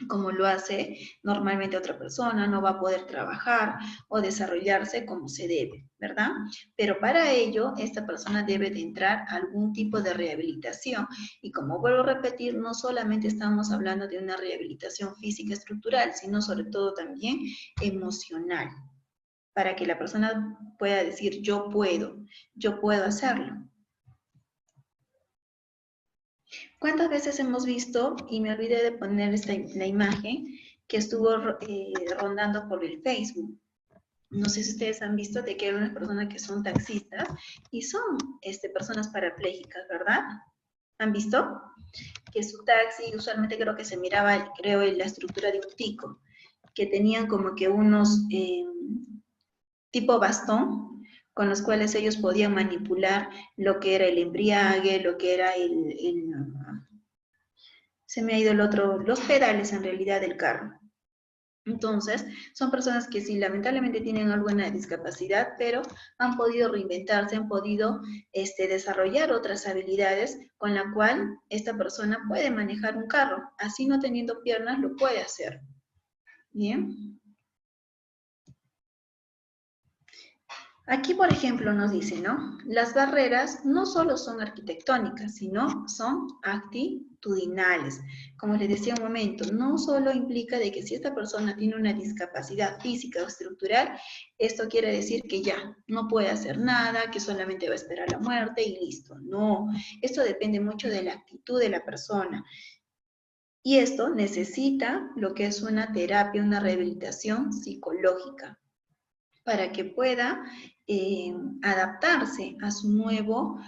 Speaker 1: como lo hace normalmente otra persona, no va a poder trabajar o desarrollarse como se debe, ¿verdad? Pero para ello, esta persona debe de entrar a algún tipo de rehabilitación. Y como vuelvo a repetir, no solamente estamos hablando de una rehabilitación física estructural, sino sobre todo también emocional, para que la persona pueda decir, yo puedo hacerlo. ¿Cuántas veces hemos visto, y me olvidé de poner la imagen, que estuvo rondando por el Facebook? No sé si ustedes han visto de que hay unas personas que son taxistas y son personas parapléjicas, ¿verdad? ¿Han visto? Que su taxi usualmente creo que se miraba, creo, en la estructura de un tico, que tenían como que unos tipo bastón, con los cuales ellos podían manipular lo que era el embriague, lo que era se me ha ido el otro, los pedales en realidad del carro. Entonces, son personas que sí, lamentablemente tienen alguna discapacidad, pero han podido reinventarse, han podido desarrollar otras habilidades con la cual esta persona puede manejar un carro. Así no teniendo piernas, lo puede hacer. Bien. Aquí, por ejemplo, nos dice, ¿no? Las barreras no solo son arquitectónicas, sino son actitudinales. Como les decía un momento, no solo implica de que si esta persona tiene una discapacidad física o estructural, esto quiere decir que ya no puede hacer nada, que solamente va a esperar la muerte y listo. No, esto depende mucho de la actitud de la persona. Y esto necesita lo que es una terapia, una rehabilitación psicológica, para que pueda adaptarse a su nuevo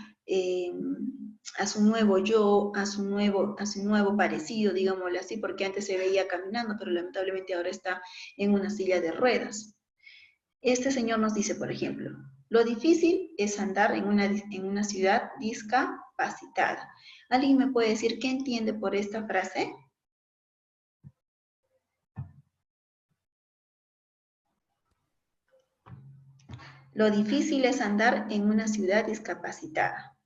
Speaker 1: yo, a su nuevo parecido, digámoslo así, porque antes se veía caminando, pero lamentablemente ahora está en una silla de ruedas. Este señor nos dice, por ejemplo, lo difícil es andar en una ciudad discapacitada. ¿Alguien me puede decir qué entiende por esta frase? Lo difícil es andar en una ciudad discapacitada.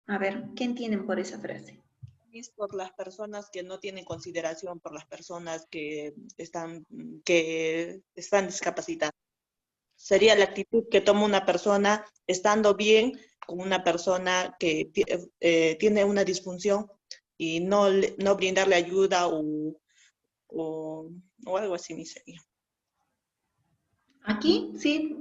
Speaker 1: A ver, ¿qué entienden por esa frase?
Speaker 5: Es por las personas que no tienen consideración por las personas que están discapacitadas. Sería la actitud que toma una persona estando bien con una persona que tiene una disfunción y no brindarle ayuda o algo así, mi sería.
Speaker 1: Aquí sí,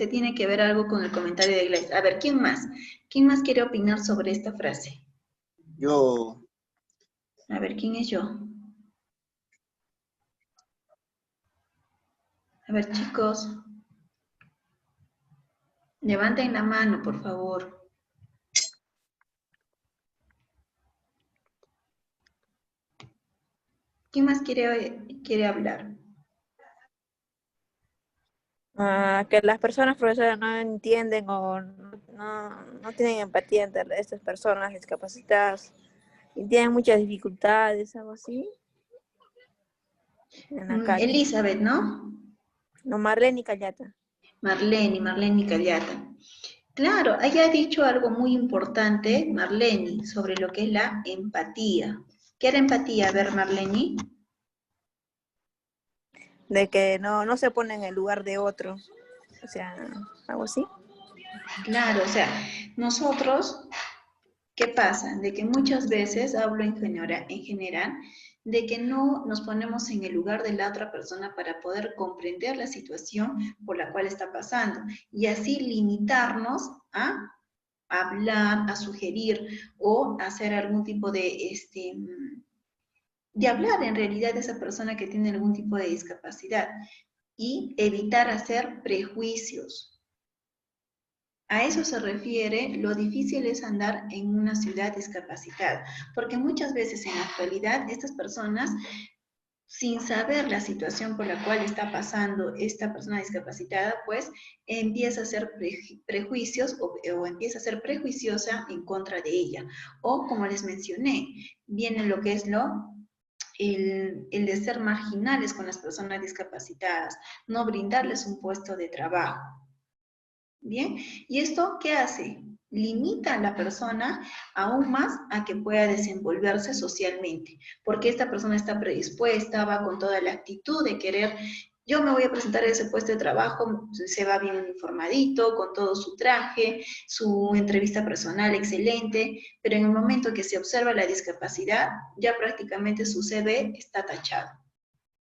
Speaker 1: tiene que ver algo con el comentario de Gladys. A ver, ¿quién más? ¿Quién más quiere opinar sobre esta frase?
Speaker 8: Yo.
Speaker 1: A ver, ¿quién es yo? A ver, chicos. Levanten la mano, por favor. ¿Quién más quiere hablar?
Speaker 7: Que las personas, profesoras, no entienden o no tienen empatía entre estas personas discapacitadas y tienen muchas dificultades, algo así. En la calle.
Speaker 1: Elizabeth, ¿no?
Speaker 7: No, Marlene Callata.
Speaker 1: Marlene Callata. Claro, ella ha dicho algo muy importante, Marlene, sobre lo que es la empatía. ¿Qué era empatía? A ver, Marlene.
Speaker 7: De que no se pone en el lugar de otro. O sea, algo así.
Speaker 1: Claro, o sea, nosotros, ¿qué pasa? De que muchas veces, hablo en general, de que no nos ponemos en el lugar de la otra persona para poder comprender la situación por la cual está pasando y así limitarnos a hablar, a sugerir o hacer algún tipo de hablar en realidad de esa persona que tiene algún tipo de discapacidad y evitar hacer prejuicios. A eso se refiere, lo difícil es andar en una ciudad discapacitada, porque muchas veces en la actualidad estas personas, sin saber la situación por la cual está pasando esta persona discapacitada, pues empieza a hacer prejuicios o empieza a ser prejuiciosa en contra de ella. O como les mencioné, viene lo que es el de ser marginales con las personas discapacitadas, no brindarles un puesto de trabajo. Bien, ¿y esto qué hace? limita a la persona aún más a que pueda desenvolverse socialmente, porque esta persona está predispuesta, va con toda la actitud de querer, yo me voy a presentar a ese puesto de trabajo, se va bien uniformadito, con todo su traje, su entrevista personal excelente, pero en el momento que se observa la discapacidad, ya prácticamente su CV está tachado.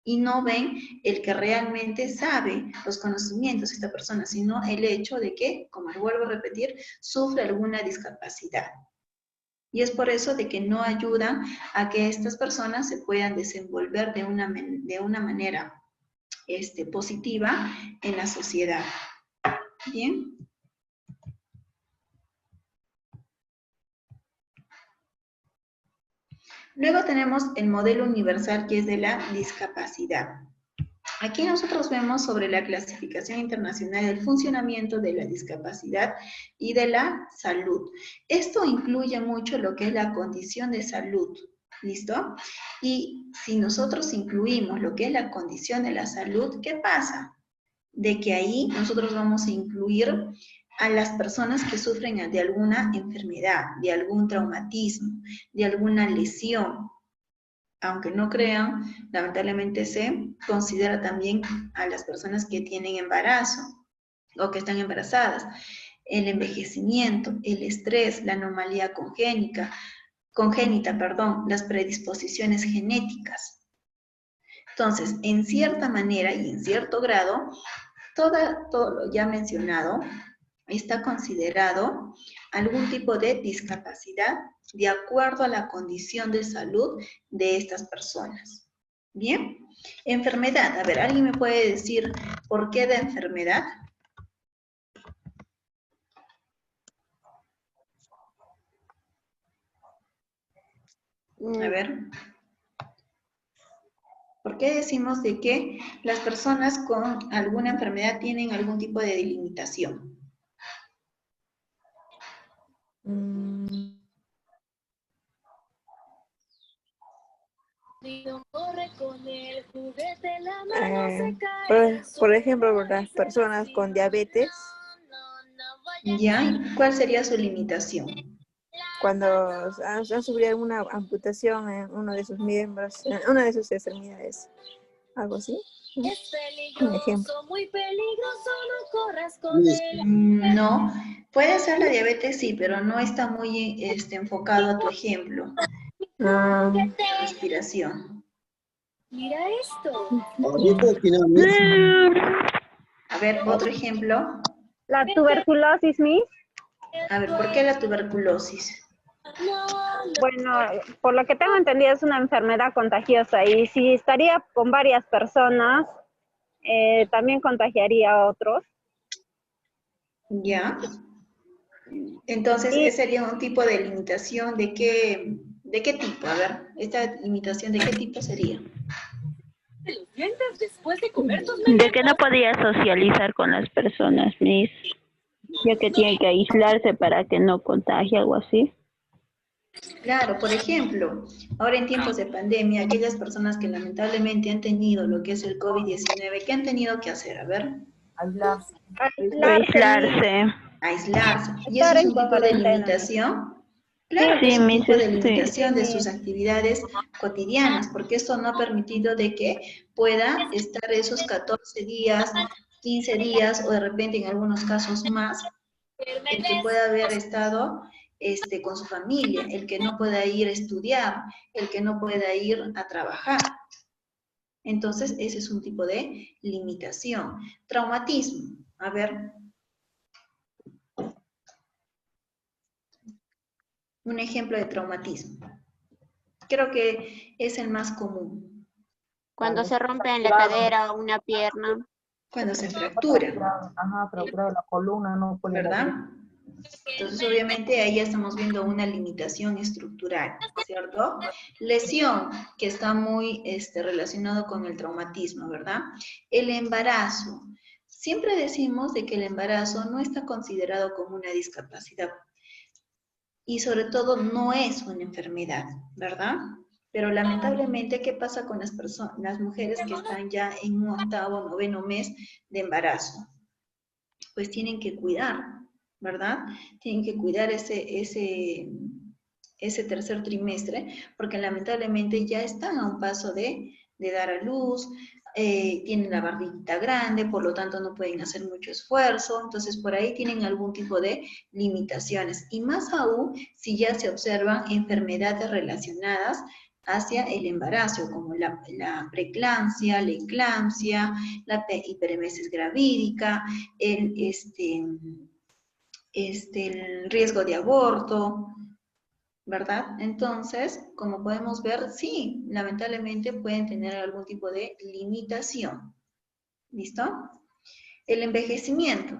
Speaker 1: Y no ven el que realmente sabe los conocimientos de esta persona, sino el hecho de que, como les vuelvo a repetir, sufre alguna discapacidad. Y es por eso de que no ayudan a que estas personas se puedan desenvolver de una manera positiva en la sociedad. Bien. Luego tenemos el modelo universal, que es de la discapacidad. Aquí nosotros vemos sobre la clasificación internacional del funcionamiento de la discapacidad y de la salud. Esto incluye mucho lo que es la condición de salud, ¿listo? Y si nosotros incluimos lo que es la condición de la salud, ¿qué pasa? De que ahí nosotros vamos a incluir a las personas que sufren de alguna enfermedad, de algún traumatismo, de alguna lesión. Aunque no crean, lamentablemente se considera también a las personas que tienen embarazo o que están embarazadas. El envejecimiento, el estrés, la anomalía congénita, las predisposiciones genéticas. Entonces, en cierta manera y en cierto grado, todo lo ya mencionado está considerado algún tipo de discapacidad de acuerdo a la condición de salud de estas personas. Bien, enfermedad. A ver, ¿alguien me puede decir por qué de enfermedad? A ver. ¿Por qué decimos de que las personas con alguna enfermedad tienen algún tipo de delimitación?
Speaker 7: Por ejemplo, las personas con diabetes,
Speaker 1: ¿Ya? ¿Cuál sería su limitación?
Speaker 7: cuando han sufrido alguna amputación en uno de sus miembros, en una de sus extremidades, algo así. Un ejemplo.
Speaker 1: No, puede ser la diabetes, sí, pero no está muy enfocado a tu ejemplo. Respiración.
Speaker 8: Mira esto.
Speaker 1: A ver, otro ejemplo.
Speaker 2: La tuberculosis, Miss.
Speaker 1: A ver, ¿por qué la tuberculosis?
Speaker 2: Bueno, por lo que tengo entendido es una enfermedad contagiosa y si estaría con varias personas, también contagiaría a otros.
Speaker 1: Ya. Entonces, ese sería un tipo de limitación de qué tipo. A ver, esta limitación de qué tipo sería.
Speaker 9: De que no podía socializar con las personas, Miss, ya que tiene que aislarse para que no contagie, algo así.
Speaker 1: Claro, por ejemplo, ahora en tiempos de pandemia, aquellas personas que lamentablemente han tenido lo que es el COVID-19, ¿qué han tenido que hacer? A ver.
Speaker 3: Aislarse.
Speaker 1: Aislarse. ¿Y eso es un tipo de limitación? Claro que es un tipo de limitación de sus actividades cotidianas, porque esto no ha permitido de que pueda estar esos 14 días, 15 días, o de repente en algunos casos más, el que pueda haber estado con su familia, el que no pueda ir a estudiar, el que no pueda ir a trabajar. Entonces, ese es un tipo de limitación. Traumatismo. A ver. Un ejemplo de traumatismo. Creo que es el más común.
Speaker 2: Cuando se rompe en la cadera o una pierna.
Speaker 1: Cuando se fractura.
Speaker 3: Ajá, fractura de la columna, no puede.
Speaker 1: ¿Verdad? Entonces, obviamente, ahí ya estamos viendo una limitación estructural, ¿cierto? Lesión, que está muy relacionado con el traumatismo, ¿verdad? El embarazo. Siempre decimos de que el embarazo no está considerado como una discapacidad. Y sobre todo no es una enfermedad, ¿verdad? Pero lamentablemente, ¿qué pasa con las mujeres que están ya en un 8º, 9º mes de embarazo? Pues tienen que cuidar ¿verdad? Tienen que cuidar ese tercer trimestre, porque lamentablemente ya están a un paso de dar a luz, tienen la barriguita grande, por lo tanto no pueden hacer mucho esfuerzo, entonces por ahí tienen algún tipo de limitaciones. Y más aún si ya se observan enfermedades relacionadas hacia el embarazo, como la preeclampsia, la eclampsia, la hiperemesis gravídica, el riesgo de aborto, ¿verdad? Entonces, como podemos ver, sí, lamentablemente pueden tener algún tipo de limitación. ¿Listo? El envejecimiento,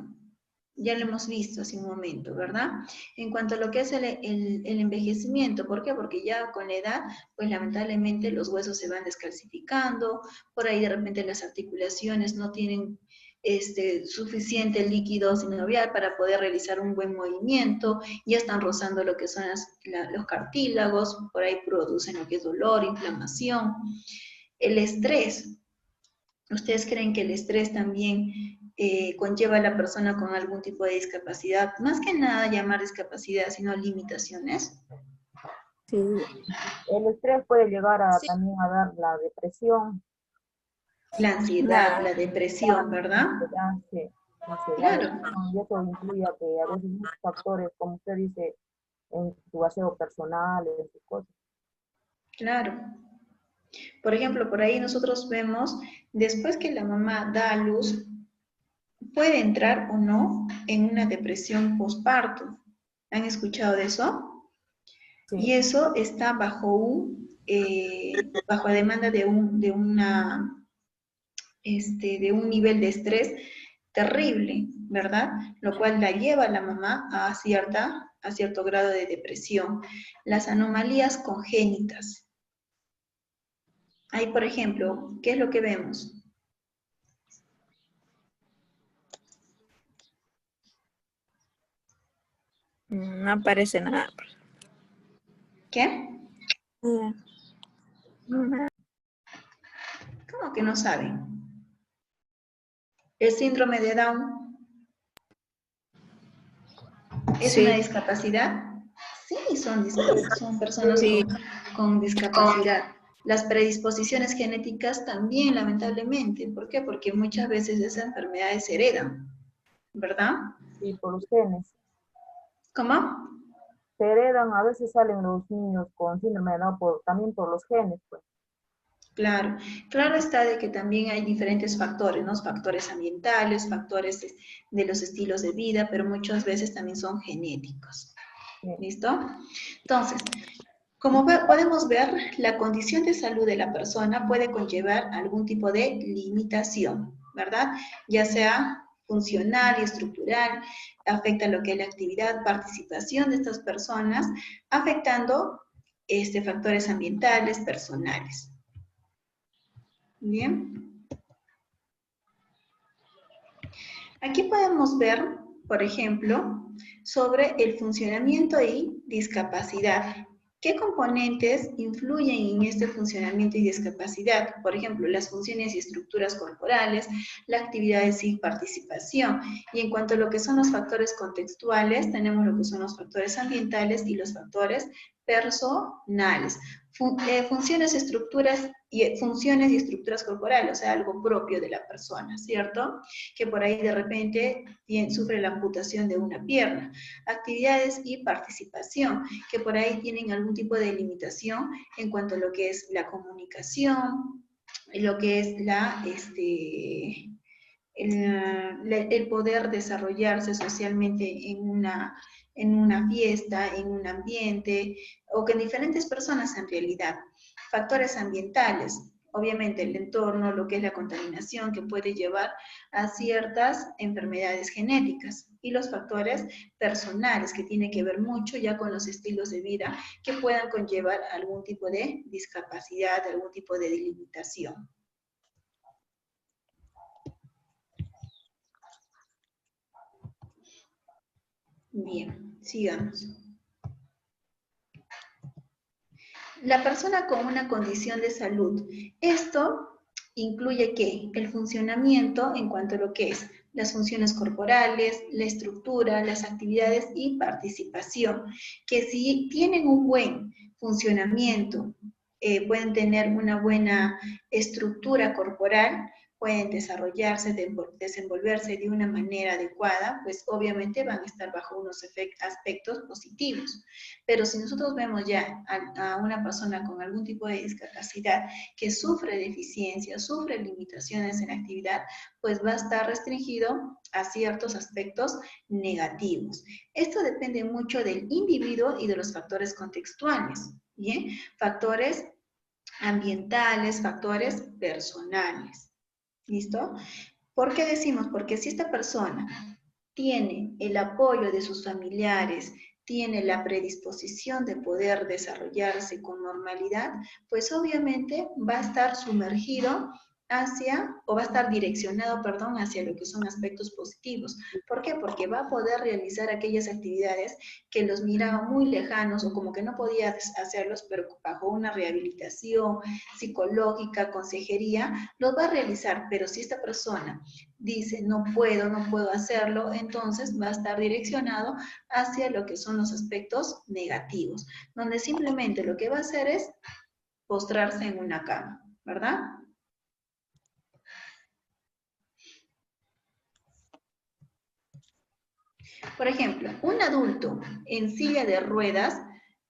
Speaker 1: ya lo hemos visto hace un momento, ¿verdad? En cuanto a lo que es el envejecimiento, ¿por qué? Porque ya con la edad, pues lamentablemente los huesos se van descalcificando, por ahí de repente las articulaciones no tienen suficiente líquido sinovial para poder realizar un buen movimiento, ya están rozando lo que son los cartílagos, por ahí producen lo que es dolor, inflamación. El estrés. ¿Ustedes creen que el estrés también conlleva a la persona con algún tipo de discapacidad? Más que nada llamar discapacidad, sino limitaciones.
Speaker 7: Sí.
Speaker 3: El estrés puede llegar también a dar la depresión.
Speaker 1: La ansiedad, la depresión, ¿verdad?
Speaker 3: Sí,
Speaker 1: Claro.
Speaker 3: Y eso incluye a que a veces muchos factores, como usted dice, en su aseo personal, en sus cosas.
Speaker 1: Claro. Por ejemplo, por ahí nosotros vemos, después que la mamá da a luz, puede entrar o no en una depresión postparto. ¿Han escuchado de eso? Sí. Y eso está bajo bajo demanda de un nivel de estrés terrible, ¿verdad? Lo cual la lleva a la mamá a cierto grado de depresión. Las anomalías congénitas. Ahí, por ejemplo, ¿qué es lo que vemos?
Speaker 7: No aparece nada.
Speaker 1: ¿Qué? ¿Cómo que no saben? ¿El síndrome de Down es una discapacidad? Sí, son personas con discapacidad. Las predisposiciones genéticas también, lamentablemente. ¿Por qué? Porque muchas veces esas enfermedades se heredan, ¿verdad?
Speaker 3: Sí, por los genes.
Speaker 1: ¿Cómo?
Speaker 3: Se heredan, a veces salen los niños con síndrome de Down también por los genes, pues.
Speaker 1: Claro, claro está de que también hay diferentes factores, ¿no? Factores ambientales, factores de los estilos de vida, pero muchas veces también son genéticos. ¿Listo? Entonces, como podemos ver, la condición de salud de la persona puede conllevar algún tipo de limitación, ¿verdad? Ya sea funcional y estructural, afecta lo que es la actividad, participación de estas personas, afectando factores ambientales, personales. Bien. Aquí podemos ver, por ejemplo, sobre el funcionamiento y discapacidad. ¿Qué componentes influyen en este funcionamiento y discapacidad? Por ejemplo, las funciones y estructuras corporales, la actividad y participación. Y en cuanto a lo que son los factores contextuales, tenemos lo que son los factores ambientales y los factores personales. Funciones y estructuras corporales, o sea, algo propio de la persona, ¿cierto? Que por ahí de repente sufre la amputación de una pierna. Actividades y participación, que por ahí tienen algún tipo de limitación en cuanto a lo que es la comunicación, lo que es el poder desarrollarse socialmente en una fiesta, en un ambiente, o que en diferentes personas en realidad. Factores ambientales, obviamente el entorno, lo que es la contaminación que puede llevar a ciertas enfermedades genéticas. Y los factores personales, que tienen que ver mucho ya con los estilos de vida que puedan conllevar algún tipo de discapacidad, algún tipo de limitación. Bien, sigamos. La persona con una condición de salud. Esto Incluye ¿qué? El funcionamiento en cuanto a lo que es las funciones corporales, la estructura, las actividades y participación, que si tienen un buen funcionamiento, pueden tener una buena estructura corporal, pueden desarrollarse, desenvolverse de una manera adecuada, pues obviamente van a estar bajo unos aspectos positivos. Pero si nosotros vemos ya a una persona con algún tipo de discapacidad que sufre deficiencia, sufre limitaciones en la actividad, pues va a estar restringido a ciertos aspectos negativos. Esto depende mucho del individuo y de los factores contextuales, ¿bien? Factores ambientales, factores personales. ¿Listo? ¿Por qué decimos? Porque si esta persona tiene el apoyo de sus familiares, tiene la predisposición de poder desarrollarse con normalidad, pues obviamente va a estar sumergido va a estar direccionado, perdón, hacia lo que son aspectos positivos. ¿Por qué? Porque va a poder realizar aquellas actividades que los miraba muy lejanos o como que no podía hacerlos, pero bajo una rehabilitación psicológica, consejería, los va a realizar. Pero si esta persona dice no puedo hacerlo, entonces va a estar direccionado hacia lo que son los aspectos negativos, donde simplemente lo que va a hacer es postrarse en una cama, ¿verdad? Por ejemplo, un adulto en silla de ruedas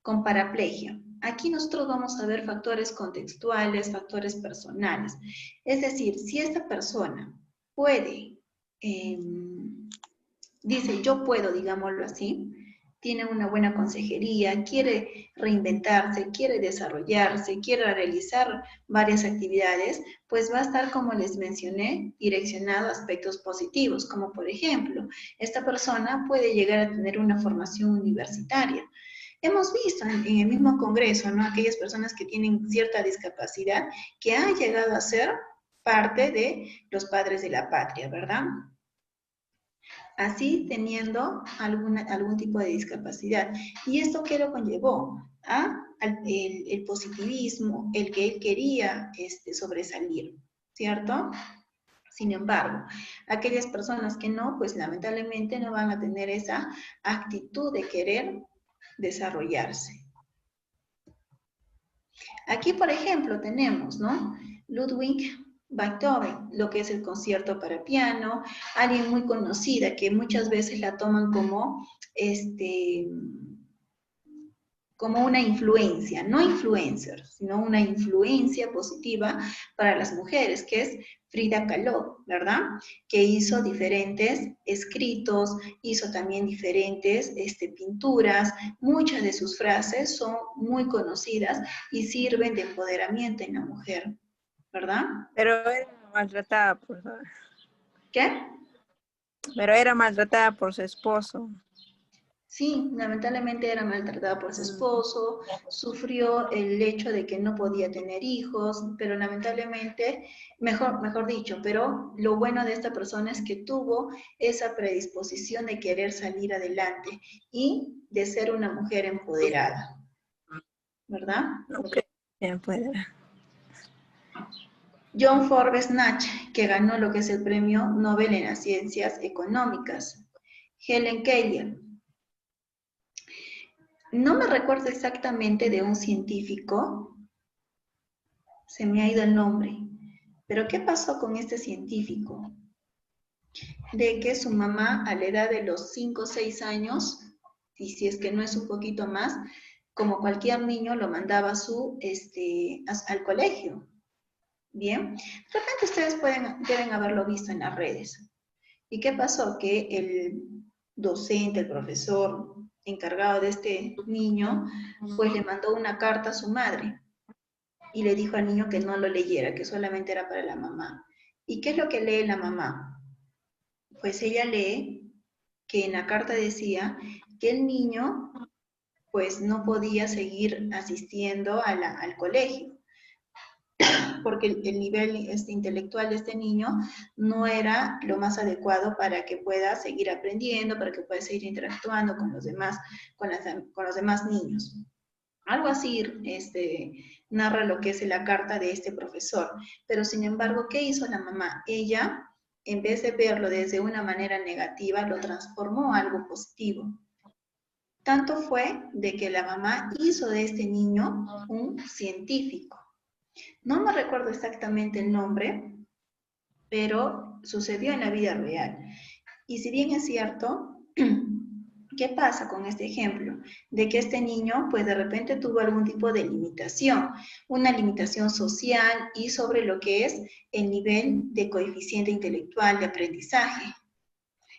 Speaker 1: con paraplegia. Aquí nosotros vamos a ver factores contextuales, factores personales. Es decir, si esta persona puede, dice yo puedo, digámoslo así, tiene una buena consejería, quiere reinventarse, quiere desarrollarse, quiere realizar varias actividades, pues va a estar, como les mencioné, direccionado a aspectos positivos, como por ejemplo, esta persona puede llegar a tener una formación universitaria. Hemos visto en el mismo congreso, ¿no? Aquellas personas que tienen cierta discapacidad que han llegado a ser parte de los padres de la patria, ¿verdad? Así teniendo algún tipo de discapacidad. ¿Y esto qué lo conllevó? El positivismo, el que él quería sobresalir, ¿cierto? Sin embargo, aquellas personas que no, pues lamentablemente no van a tener esa actitud de querer desarrollarse. Aquí, por ejemplo, tenemos, ¿no? Ludwig Beethoven, lo que es el concierto para piano, alguien muy conocida que muchas veces la toman como, como una influencia, no influencer, sino una influencia positiva para las mujeres, que es Frida Kahlo, ¿verdad? Que hizo diferentes escritos, hizo también diferentes pinturas, muchas de sus frases son muy conocidas y sirven de empoderamiento en la mujer, ¿verdad?
Speaker 7: Pero era maltratada por...
Speaker 1: ¿Qué?
Speaker 7: Pero era maltratada por su esposo.
Speaker 1: Sí, lamentablemente era maltratada por su esposo, sufrió el hecho de que no podía tener hijos, pero lamentablemente, mejor dicho, pero lo bueno de esta persona es que tuvo esa predisposición de querer salir adelante y de ser una mujer empoderada, ¿verdad?
Speaker 7: Ok, empoderada.
Speaker 1: John Forbes Natch, que ganó lo que es el Premio Nobel en las Ciencias Económicas. Helen Keller. No me recuerdo exactamente de un científico, se me ha ido el nombre, pero ¿qué pasó con este científico? De que su mamá a la edad de los 5 o 6 años, y si es que no es un poquito más, como cualquier niño lo mandaba al colegio. Bien, de repente ustedes deben haberlo visto en las redes. ¿Y qué pasó? Que el docente, el profesor encargado de este niño, pues le mandó una carta a su madre y le dijo al niño que no lo leyera, que solamente era para la mamá. ¿Y qué es lo que lee la mamá? Pues ella lee que en la carta decía que el niño pues no podía seguir asistiendo al colegio, porque el nivel intelectual de este niño no era lo más adecuado para que pueda seguir aprendiendo, para que pueda seguir interactuando con los demás, con los demás niños. Algo así narra lo que es la carta de este profesor. Pero sin embargo, ¿qué hizo la mamá? Ella, en vez de verlo desde una manera negativa, lo transformó a algo positivo. Tanto fue de que la mamá hizo de este niño un científico. No me recuerdo exactamente el nombre, pero sucedió en la vida real. Y si bien es cierto, ¿qué pasa con este ejemplo? De que este niño, pues de repente tuvo algún tipo de limitación, una limitación social y sobre lo que es el nivel de coeficiente intelectual de aprendizaje.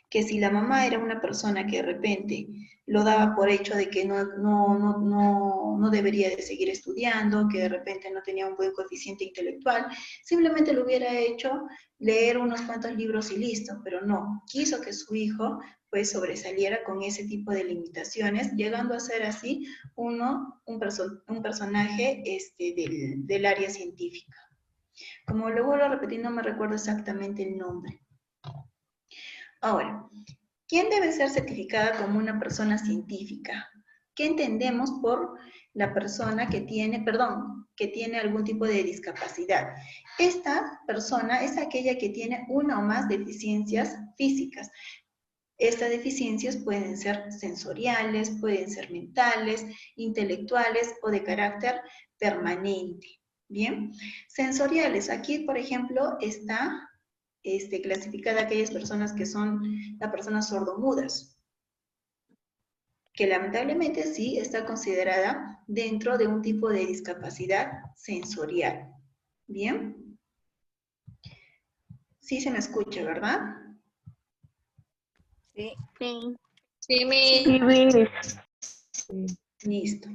Speaker 1: Que si la mamá era una persona que de repente lo daba por hecho de que no debería de seguir estudiando, que de repente no tenía un buen coeficiente intelectual, simplemente lo hubiera hecho leer unos cuantos libros y listo, pero no, quiso que su hijo pues sobresaliera con ese tipo de limitaciones, llegando a ser así un personaje del área científica. Como luego lo repetí, no me recuerdo exactamente el nombre. Ahora, ¿quién debe ser certificada como una persona científica? ¿Qué entendemos por la persona que tiene algún tipo de discapacidad? Esta persona es aquella que tiene una o más deficiencias físicas. Estas deficiencias pueden ser sensoriales, pueden ser mentales, intelectuales o de carácter permanente. Bien, sensoriales. Aquí, por ejemplo, está clasificada aquellas personas que son las personas sordomudas, que lamentablemente sí está considerada dentro de un tipo de discapacidad sensorial. ¿Bien? Sí se me escucha, ¿verdad?
Speaker 7: Sí.
Speaker 2: Sí.
Speaker 4: Sí, mi.
Speaker 9: Sí, Miss.
Speaker 1: Listo.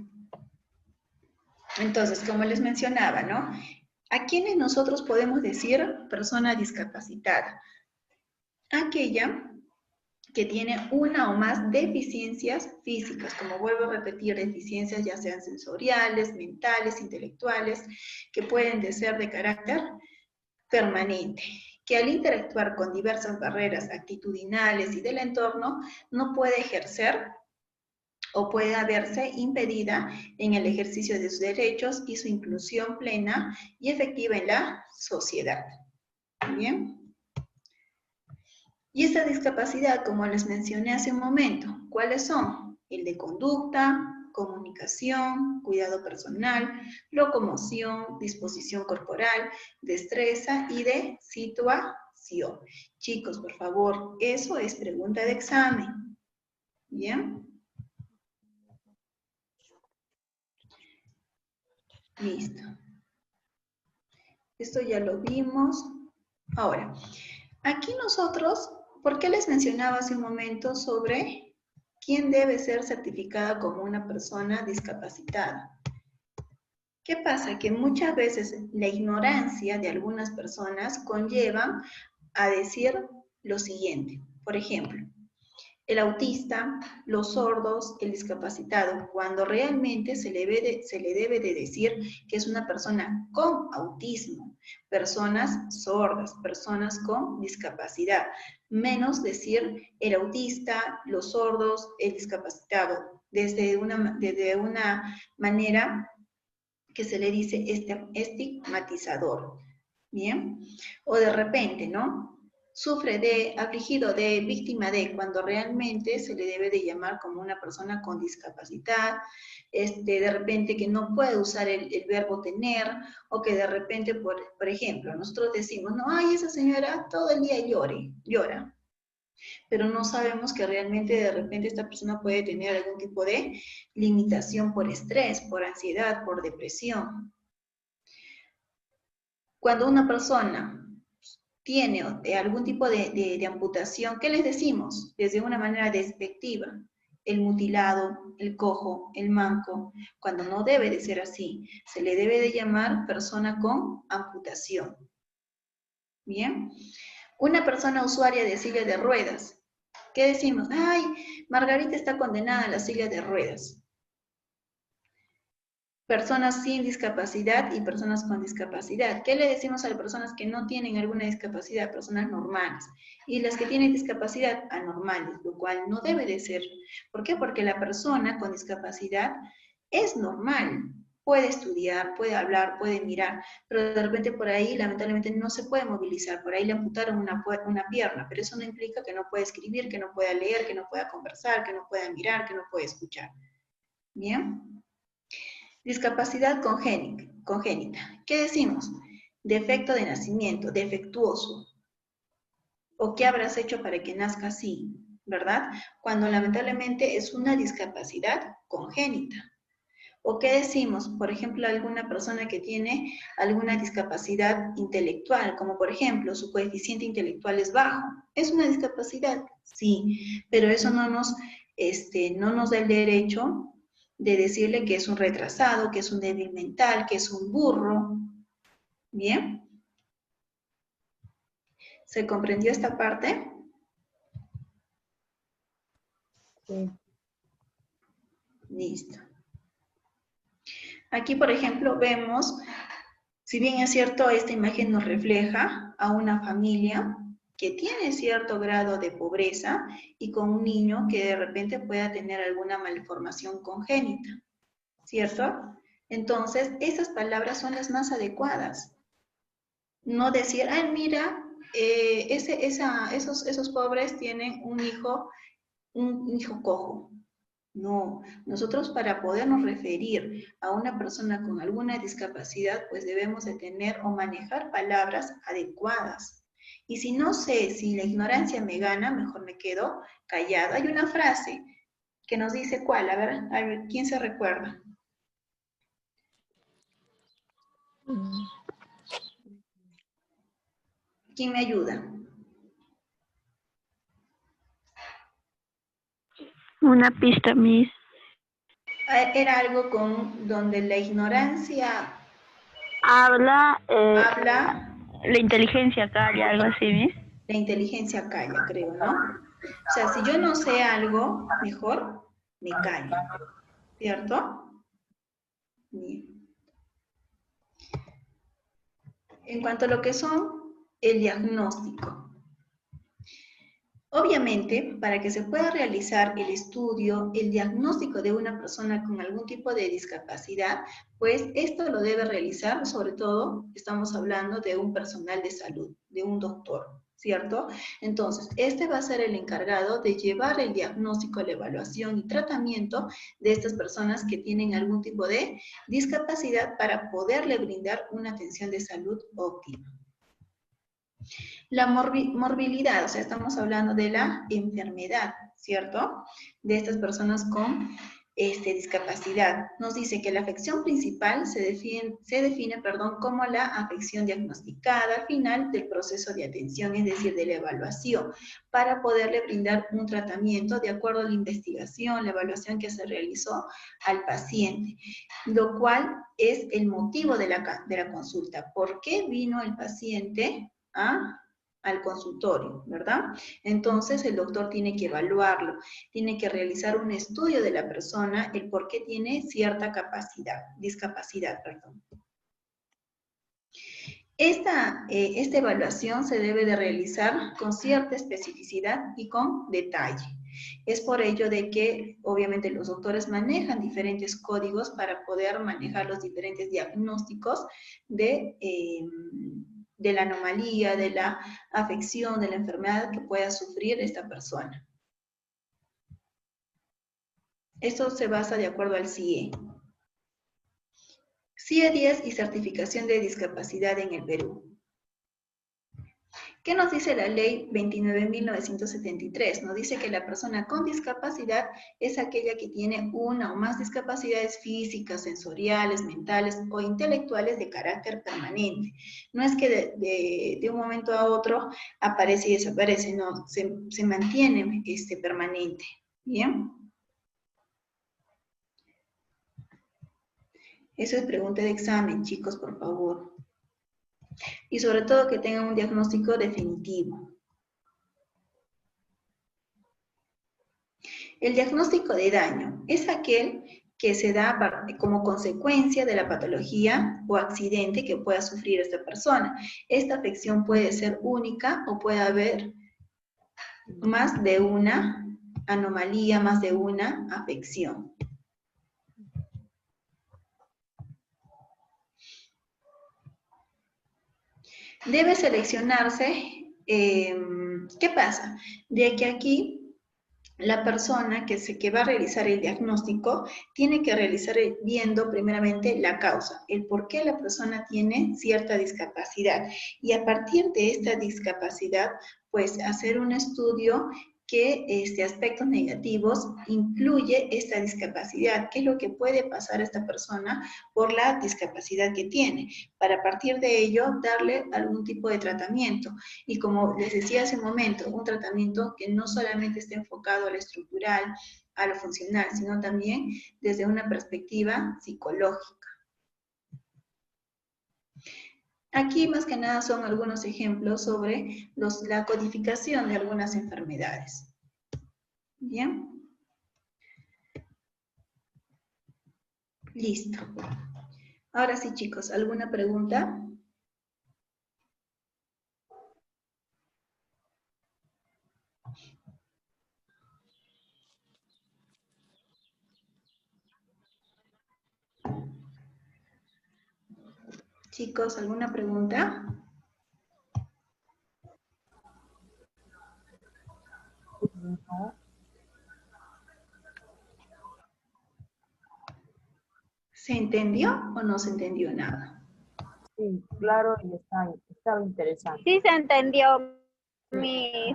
Speaker 1: Entonces, como les mencionaba, ¿no? ¿A quiénes nosotros podemos decir persona discapacitada? Aquella que tiene una o más deficiencias físicas, como vuelvo a repetir, deficiencias ya sean sensoriales, mentales, intelectuales, que pueden ser de carácter permanente, que al interactuar con diversas barreras actitudinales y del entorno, no puede ejercer o puede verse impedida en el ejercicio de sus derechos y su inclusión plena y efectiva en la sociedad. ¿Bien? Y esta discapacidad, como les mencioné hace un momento, ¿cuáles son? El de conducta, comunicación, cuidado personal, locomoción, disposición corporal, destreza y de situación. Chicos, por favor, eso es pregunta de examen. ¿Bien? Listo. Esto ya lo vimos. Ahora, aquí nosotros, ¿por qué les mencionaba hace un momento sobre quién debe ser certificada como una persona discapacitada? ¿Qué pasa? Que muchas veces la ignorancia de algunas personas conlleva a decir lo siguiente. Por ejemplo, el autista, los sordos, el discapacitado, cuando realmente se le debe de decir que es una persona con autismo, personas sordas, personas con discapacidad, menos decir el autista, los sordos, el discapacitado, desde una manera que se le dice estigmatizador, ¿bien? O de repente, ¿no? Sufre de, afligido de, víctima de, cuando realmente se le debe de llamar como una persona con discapacidad, de repente que no puede usar el verbo tener, o que de repente, por ejemplo, nosotros decimos, no, ay, esa señora todo el día llora, pero no sabemos que realmente de repente esta persona puede tener algún tipo de limitación por estrés, por ansiedad, por depresión. Cuando una persona tiene algún tipo de amputación, ¿qué les decimos? Desde una manera despectiva, el mutilado, el cojo, el manco, cuando no debe de ser así, se le debe de llamar persona con amputación. ¿Bien? Una persona usuaria de silla de ruedas, ¿qué decimos? Ay, Margarita está condenada a la silla de ruedas. Personas sin discapacidad y personas con discapacidad. ¿Qué le decimos a las personas que no tienen alguna discapacidad? Personas normales. Y las que tienen discapacidad, anormales, lo cual no debe de ser. ¿Por qué? Porque la persona con discapacidad Es normal. Puede estudiar, puede hablar, puede mirar, pero de repente por ahí lamentablemente no se puede movilizar, por ahí le amputaron una pierna, pero eso no implica que no pueda escribir, que no pueda leer, que no pueda conversar, que no pueda mirar, que no pueda escuchar. ¿Bien? Discapacidad congénita. ¿Qué decimos? Defecto de nacimiento, defectuoso. ¿O qué habrás hecho para que nazca así? ¿Verdad? Cuando lamentablemente es una discapacidad congénita. ¿O qué decimos? Por ejemplo, alguna persona que tiene alguna discapacidad intelectual, como por ejemplo, su coeficiente intelectual es bajo. ¿Es una discapacidad? Sí, pero eso no nos da el derecho de decirle que es un retrasado, que es un débil mental, que es un burro. ¿Bien? ¿Se comprendió esta parte?
Speaker 3: Sí.
Speaker 1: Listo. Aquí, por ejemplo, vemos, si bien es cierto, esta imagen nos refleja a una familia que tiene cierto grado de pobreza y con un niño que de repente pueda tener alguna malformación congénita, ¿cierto? Entonces, esas palabras son las más adecuadas. No decir, ay, mira, esos pobres tienen un hijo cojo. No, nosotros para podernos referir a una persona con alguna discapacidad, pues debemos de tener o manejar palabras adecuadas. Y si no sé, si la ignorancia me gana, mejor me quedo callada. Hay una frase que nos dice cuál, a ver, ¿quién se recuerda? ¿Quién me ayuda?
Speaker 9: Una pista, Miss.
Speaker 1: Era algo con donde la ignorancia
Speaker 9: Habla,
Speaker 1: habla,
Speaker 9: la inteligencia calla, algo así, Miss.
Speaker 1: la inteligencia calla, creo, ¿no? O sea, si yo no sé algo, mejor me callo, ¿cierto? Bien. En cuanto a lo que son el diagnóstico. Obviamente, para que se pueda realizar el estudio, el diagnóstico de una persona con algún tipo de discapacidad, pues esto lo debe realizar, sobre todo, estamos hablando de un personal de salud, de un doctor, ¿cierto? Entonces, este va a ser el encargado de llevar el diagnóstico, la evaluación y tratamiento de estas personas que tienen algún tipo de discapacidad para poderle brindar una atención de salud óptima. La morbilidad, o sea, estamos hablando de la enfermedad, ¿cierto? De estas personas con discapacidad. Nos dice que la afección principal se define como la afección diagnosticada al final del proceso de atención, es decir, de la evaluación, para poderle brindar un tratamiento de acuerdo a la investigación, la evaluación que se realizó al paciente, lo cual es el motivo de la consulta. ¿Por qué vino el paciente al consultorio, ¿verdad? Entonces el doctor tiene que evaluarlo, tiene que realizar un estudio de la persona, el por qué tiene cierta discapacidad. Esta evaluación se debe de realizar con cierta especificidad y con detalle. Es por ello de que obviamente los doctores manejan diferentes códigos para poder manejar los diferentes diagnósticos de la anomalía, de la afección, de la enfermedad que pueda sufrir esta persona. Esto se basa de acuerdo al CIE. CIE 10 y certificación de discapacidad en el Perú. ¿Qué nos dice la ley 29.973? Nos dice que la persona con discapacidad es aquella que tiene una o más discapacidades físicas, sensoriales, mentales o intelectuales de carácter permanente. No es que de un momento a otro aparece y desaparece, no, se mantiene permanente. ¿Bien? Eso es pregunta de examen, chicos, por favor. Y sobre todo que tengan un diagnóstico definitivo. El diagnóstico de daño es aquel que se da como consecuencia de la patología o accidente que pueda sufrir esta persona. Esta afección puede ser única o puede haber más de una anomalía, más de una afección. Debe seleccionarse, ¿qué pasa? De que aquí la persona que va a realizar el diagnóstico tiene que realizar viendo primeramente la causa, el por qué la persona tiene cierta discapacidad. Y a partir de esta discapacidad, pues hacer un estudio que aspectos negativos incluye esta discapacidad, qué es lo que puede pasar a esta persona por la discapacidad que tiene, para a partir de ello darle algún tipo de tratamiento. Y como les decía hace un momento, un tratamiento que no solamente esté enfocado a lo estructural, a lo funcional, sino también desde una perspectiva psicológica. Aquí más que nada son algunos ejemplos sobre la codificación de algunas enfermedades. Bien. Listo. Ahora sí, chicos, ¿alguna pregunta? Chicos, ¿alguna pregunta? ¿Se entendió o no se entendió nada?
Speaker 3: Sí, claro, y estaba interesante.
Speaker 9: Sí se entendió,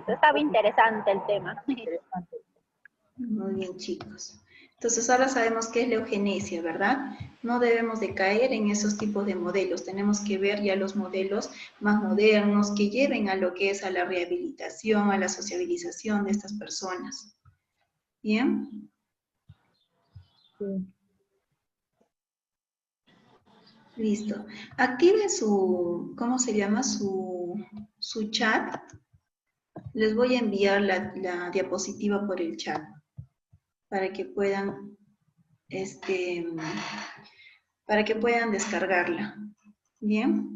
Speaker 9: estaba interesante el tema.
Speaker 3: Interesante.
Speaker 1: Muy bien, chicos. Entonces ahora sabemos qué es la eugenesia, ¿verdad? No debemos de caer en esos tipos de modelos. Tenemos que ver ya los modelos más modernos que lleven a lo que es a la rehabilitación, a la sociabilización de estas personas. ¿Bien?
Speaker 3: Sí.
Speaker 1: Listo. Activen su, ¿cómo se llama? Su chat. Les voy a enviar la diapositiva por el chat para que puedan, descargarla. ¿Bien?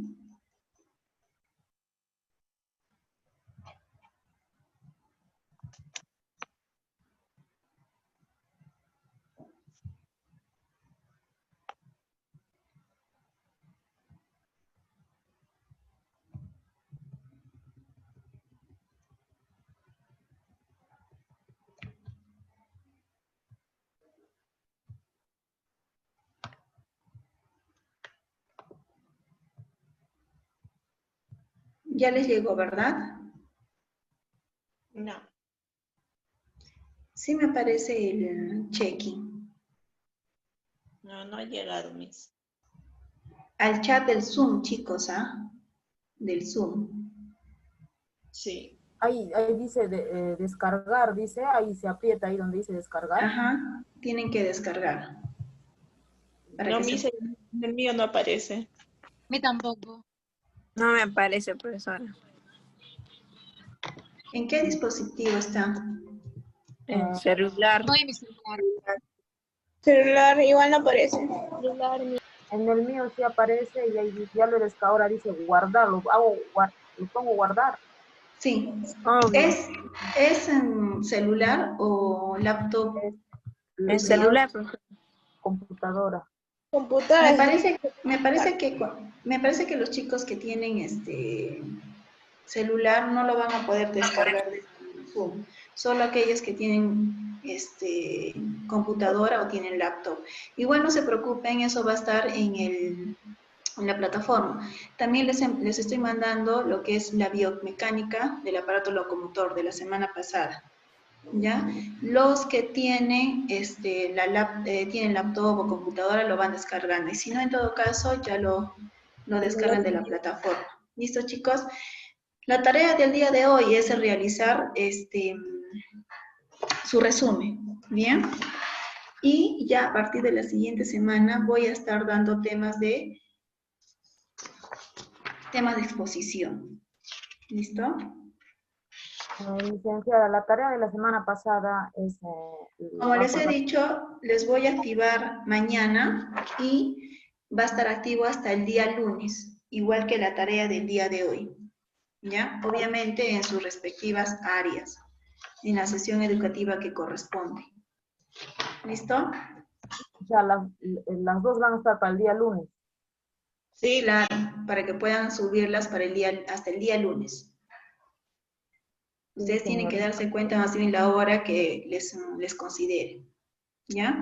Speaker 1: Ya les llegó, ¿verdad?
Speaker 5: No.
Speaker 1: Sí me aparece el check-in.
Speaker 5: No, no ha llegado, Miss.
Speaker 1: Al chat del Zoom, chicos, ¿ah? Del Zoom.
Speaker 5: Sí.
Speaker 3: Ahí dice descargar, dice, ahí se aprieta ahí donde dice descargar.
Speaker 1: Ajá, tienen que descargar.
Speaker 5: No, Miss, en el mío no aparece.
Speaker 8: Me tampoco.
Speaker 7: No me aparece, profesora.
Speaker 1: ¿En qué dispositivo está?
Speaker 7: En celular.
Speaker 8: No, en mi celular.
Speaker 2: Celular igual no aparece.
Speaker 3: En el mío sí aparece y ahí ya lo descargo, ahora dice guardar, lo pongo guardar.
Speaker 1: Sí.
Speaker 7: Obvio.
Speaker 1: ¿Es en celular o laptop?
Speaker 7: En celular, profesora.
Speaker 3: Computadora.
Speaker 2: Computadora.
Speaker 1: Me parece que los chicos que tienen celular no lo van a poder descargar de Zoom. Solo aquellos que tienen computadora o tienen laptop. Igual no se preocupen, eso va a estar en la plataforma. También les estoy mandando lo que es la biomecánica del aparato locomotor de la semana pasada. ¿Ya? Los que tienen, tienen laptop o computadora lo van descargando. Y si no, en todo caso, ya lo descargan de la plataforma. ¿Listo, chicos? La tarea del día de hoy es realizar su resumen. ¿Bien? Y ya a partir de la siguiente semana voy a estar dando temas de exposición. ¿Listo?
Speaker 3: Licenciada, la tarea de la semana pasada es...
Speaker 1: Como les he dicho, les voy a activar mañana y va a estar activo hasta el día lunes, igual que la tarea del día de hoy. ¿Ya? Obviamente en sus respectivas áreas, en la sesión educativa que corresponde. ¿Listo?
Speaker 3: O sea, las dos van a estar para el día lunes.
Speaker 5: Sí,
Speaker 1: Claro, para que puedan subirlas para hasta el día lunes. Ustedes tienen que darse cuenta más bien la hora que les considere. ¿Ya?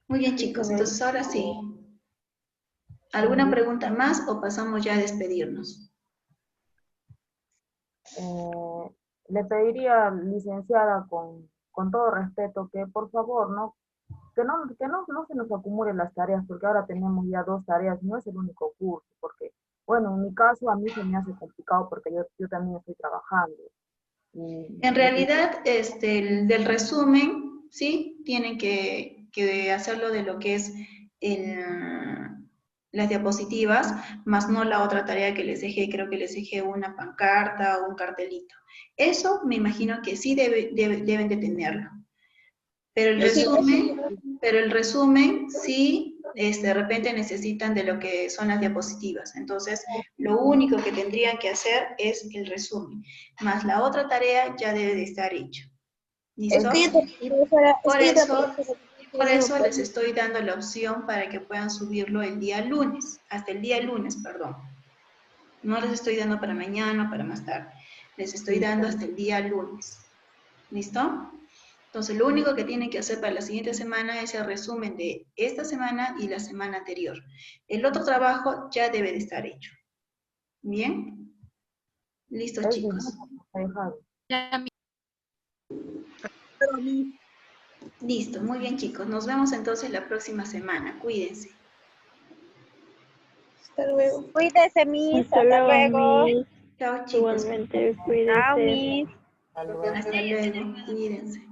Speaker 1: Muy bien, chicos. Entonces, ahora sí. ¿Alguna pregunta más o pasamos ya a despedirnos?
Speaker 3: Le pediría, licenciada, con todo respeto, que por favor, ¿no? Que no se nos acumulen las tareas, porque ahora tenemos ya 2 tareas, no es el único curso, porque, bueno, en mi caso a mí se me hace complicado porque yo también estoy trabajando.
Speaker 1: En realidad, el del resumen, sí, tienen que hacerlo de lo que es las diapositivas, más no la otra tarea que les dejé, creo que les dejé una pancarta o un cartelito. Eso me imagino que sí deben de tenerlo. Pero el resumen sí, de repente necesitan de lo que son las diapositivas. Entonces, lo único que tendrían que hacer es el resumen. Más la otra tarea ya debe de estar hecho. ¿Listo? Por eso les estoy dando la opción para que puedan subirlo el día lunes, hasta el día lunes, perdón. No les estoy dando para mañana, para más tarde. Les estoy dando hasta el día lunes. ¿Listo? Entonces, lo único que tienen que hacer para la siguiente semana es el resumen de esta semana y la semana anterior. El otro trabajo ya debe de estar hecho. ¿Bien? Listo, chicos. Listo, muy bien, chicos. Nos vemos entonces la próxima semana. Cuídense.
Speaker 7: Hasta luego.
Speaker 2: Cuídese, Miss. Hasta luego.
Speaker 9: Miss.
Speaker 1: Chao, chicos.
Speaker 9: Igualmente,
Speaker 2: Chao,
Speaker 9: cuídense.
Speaker 2: Miss.
Speaker 1: Hasta luego. Cuídense.